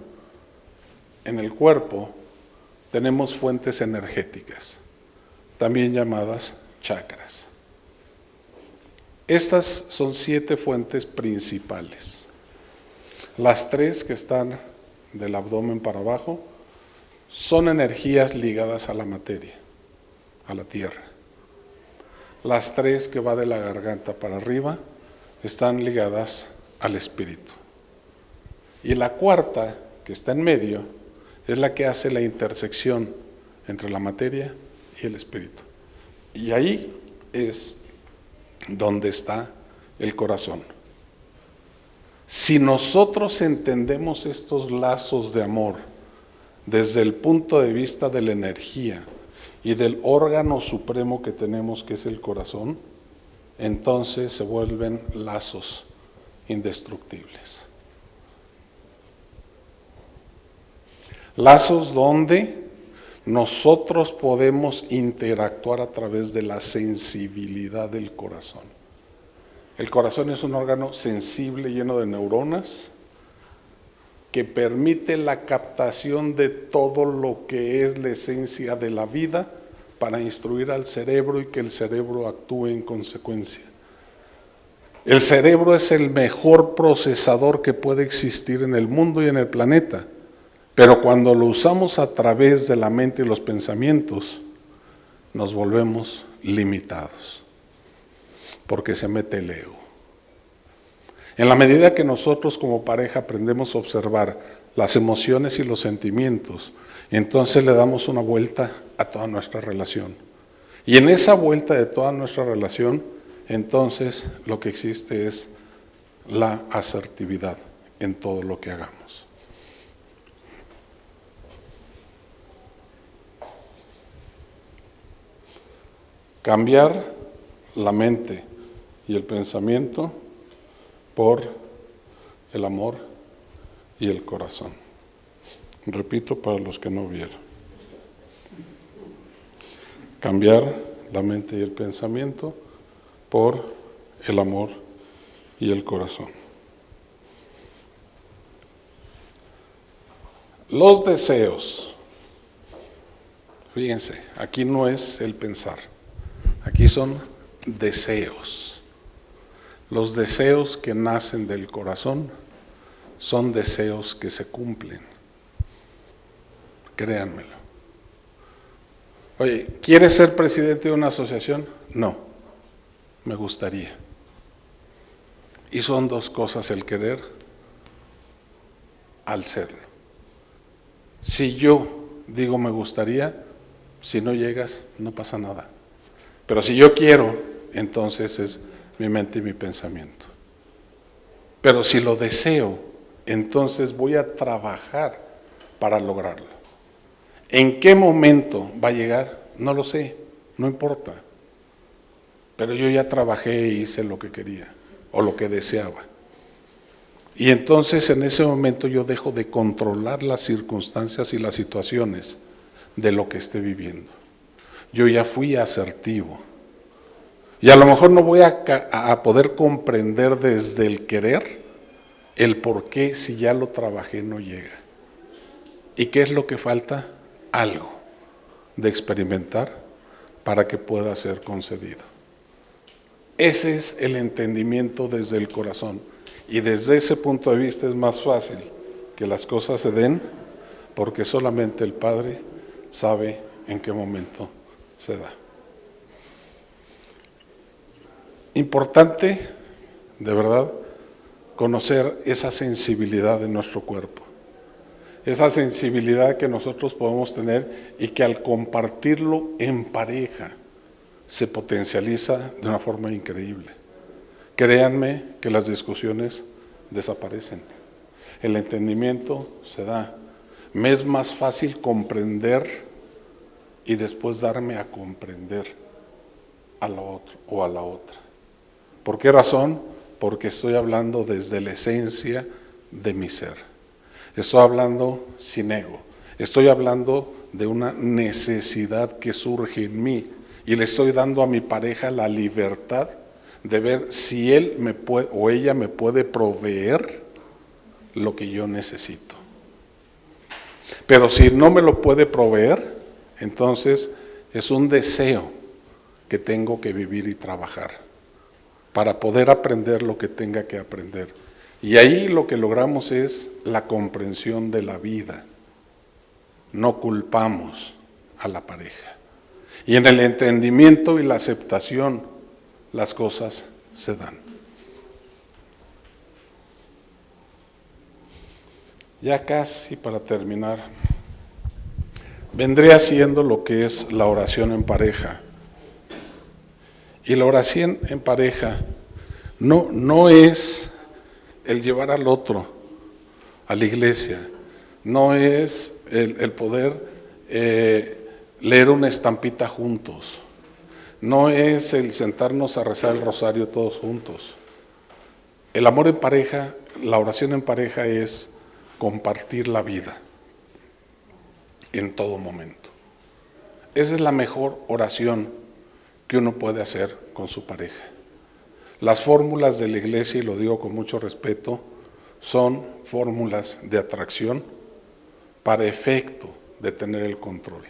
en el cuerpo tenemos fuentes energéticas, también llamadas chakras. Estas son 7 fuentes principales. Las 3 que están del abdomen para abajo son energías ligadas a la materia, a la tierra. Las 3 que va de la garganta para arriba están ligadas al espíritu. Y la 4, que está en medio, es la que hace la intersección entre la materia y el espíritu. Y ahí es donde está el corazón. Si nosotros entendemos estos lazos de amor desde el punto de vista de la energía y del órgano supremo que tenemos, que es el corazón, entonces se vuelven lazos indestructibles. Lazos donde nosotros podemos interactuar a través de la sensibilidad del corazón. El corazón es un órgano sensible lleno de neuronas que permite la captación de todo lo que es la esencia de la vida para instruir al cerebro y que el cerebro actúe en consecuencia. El cerebro es el mejor procesador que puede existir en el mundo y en el planeta, pero cuando lo usamos a través de la mente y los pensamientos, nos volvemos limitados, porque se mete el ego. En la medida que nosotros como pareja aprendemos a observar las emociones y los sentimientos, entonces le damos una vuelta a toda nuestra relación. Y en esa vuelta de toda nuestra relación, entonces lo que existe es la asertividad en todo lo que hagamos. Cambiar la mente y el pensamiento por el amor y el corazón. Repito para los que no vieron. Cambiar la mente y el pensamiento por el amor y el corazón. Los deseos. Fíjense, aquí no es el pensar. Aquí son deseos. Los deseos que nacen del corazón son deseos que se cumplen. Créanmelo. Oye, ¿quieres ser presidente de una asociación? No, me gustaría. Y son 2 cosas, el querer al serlo. Si yo digo me gustaría, si no llegas, no pasa nada. Pero si yo quiero, entonces es mi mente y mi pensamiento. Pero si lo deseo, entonces voy a trabajar para lograrlo. ¿En qué momento va a llegar? No lo sé, no importa. Pero yo ya trabajé e hice lo que quería o lo que deseaba. Y entonces en ese momento yo dejo de controlar las circunstancias y las situaciones de lo que esté viviendo. Yo ya fui asertivo. Y a lo mejor no voy a poder comprender desde el querer el por qué si ya lo trabajé no llega. ¿Y qué es lo que falta? Algo de experimentar para que pueda ser concedido. Ese es el entendimiento desde el corazón. Y desde ese punto de vista es más fácil que las cosas se den, porque solamente el Padre sabe en qué momento se da. Importante, de verdad, conocer esa sensibilidad de nuestro cuerpo. Esa sensibilidad que nosotros podemos tener y que al compartirlo en pareja se potencializa de una forma increíble. Créanme que las discusiones desaparecen, el entendimiento se da. Me es más fácil comprender y después darme a comprender a la otra o a la otra. ¿Por qué razón? Porque estoy hablando desde la esencia de mi ser. Estoy hablando sin ego. Estoy hablando de una necesidad que surge en mí y le estoy dando a mi pareja la libertad de ver si él me puede o ella me puede proveer lo que yo necesito. Pero si no me lo puede proveer, entonces es un deseo que tengo que vivir y trabajar para poder aprender lo que tenga que aprender. Y ahí lo que logramos es la comprensión de la vida. No culpamos a la pareja. Y en el entendimiento y la aceptación, las cosas se dan. Ya casi para terminar, vendré haciendo lo que es la oración en pareja. Y la oración en pareja no es el llevar al otro a la iglesia, no es el poder leer una estampita juntos, no es el sentarnos a rezar el rosario todos juntos. El amor en pareja, la oración en pareja es compartir la vida en todo momento. Esa es la mejor oración que uno puede hacer con su pareja. Las fórmulas de la iglesia, y lo digo con mucho respeto, son fórmulas de atracción para efecto de tener el control.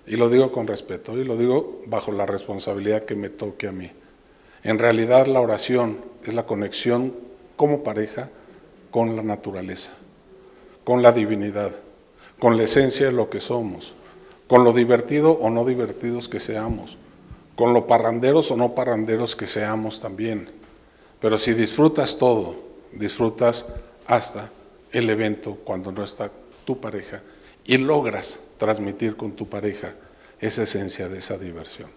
Y lo digo con respeto, y lo digo bajo la responsabilidad que me toque a mí. En realidad la oración es la conexión como pareja con la naturaleza, con la divinidad, con la esencia de lo que somos, con lo divertido o no divertidos que seamos, con lo parranderos o no parranderos que seamos también. Pero si disfrutas todo, disfrutas hasta el evento cuando no está tu pareja y logras transmitir con tu pareja esa esencia de esa diversión.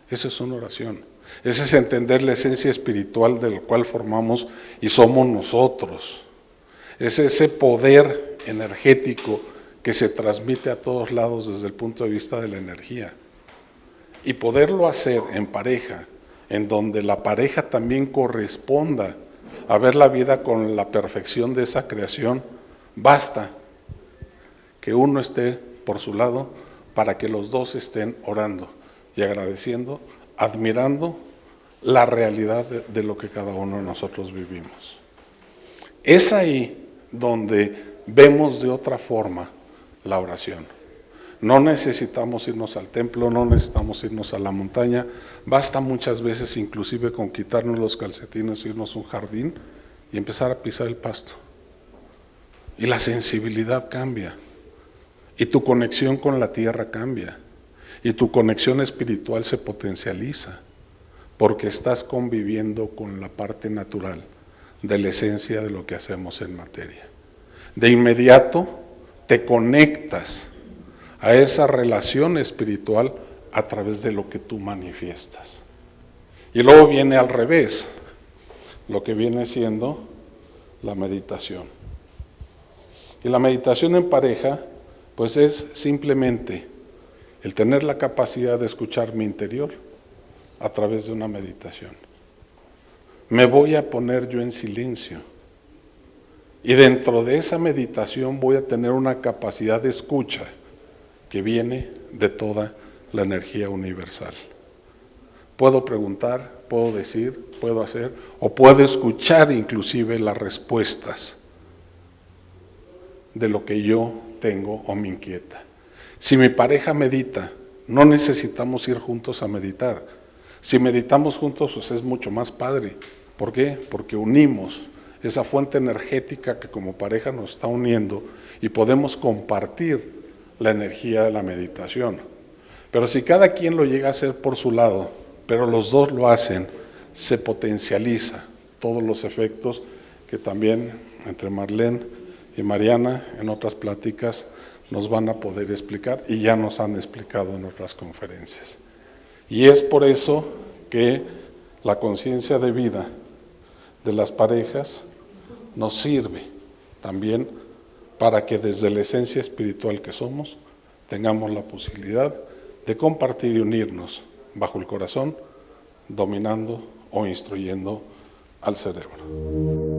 Esa es una oración. Ese es entender la esencia espiritual del cual formamos y somos nosotros. Es ese poder energético que se transmite a todos lados desde el punto de vista de la energía. Y poderlo hacer en pareja, en donde la pareja también corresponda a ver la vida con la perfección de esa creación, basta que uno esté por su lado para que los dos estén orando y agradeciendo, admirando la realidad de lo que cada uno de nosotros vivimos. Es ahí donde vemos de otra forma la oración. No necesitamos irnos al templo, no necesitamos irnos a la montaña, basta muchas veces inclusive con quitarnos los calcetines, irnos a un jardín y empezar a pisar el pasto. Y la sensibilidad cambia, y tu conexión con la tierra cambia, y tu conexión espiritual se potencializa, porque estás conviviendo con la parte natural de la esencia de lo que hacemos en materia. De inmediato te conectas a esa relación espiritual a través de lo que tú manifiestas. Y luego viene al revés, lo que viene siendo la meditación. Y la meditación en pareja, pues es simplemente el tener la capacidad de escuchar mi interior a través de una meditación. Me voy a poner yo en silencio. Y dentro de esa meditación voy a tener una capacidad de escucha que viene de toda la energía universal. Puedo preguntar, puedo decir, puedo hacer, o puedo escuchar inclusive las respuestas de lo que yo tengo o me inquieta. Si mi pareja medita, no necesitamos ir juntos a meditar. Si meditamos juntos, pues es mucho más padre. ¿Por qué? Porque unimos esa fuente energética que como pareja nos está uniendo y podemos compartir la energía de la meditación. Pero si cada quien lo llega a hacer por su lado, pero los dos lo hacen, se potencializa todos los efectos que también entre Marlene y Mariana en otras pláticas nos van a poder explicar y ya nos han explicado en otras conferencias. Y es por eso que la conciencia de vida de las parejas nos sirve también para que desde la esencia espiritual que somos tengamos la posibilidad de compartir y unirnos bajo el corazón, dominando o instruyendo al cerebro.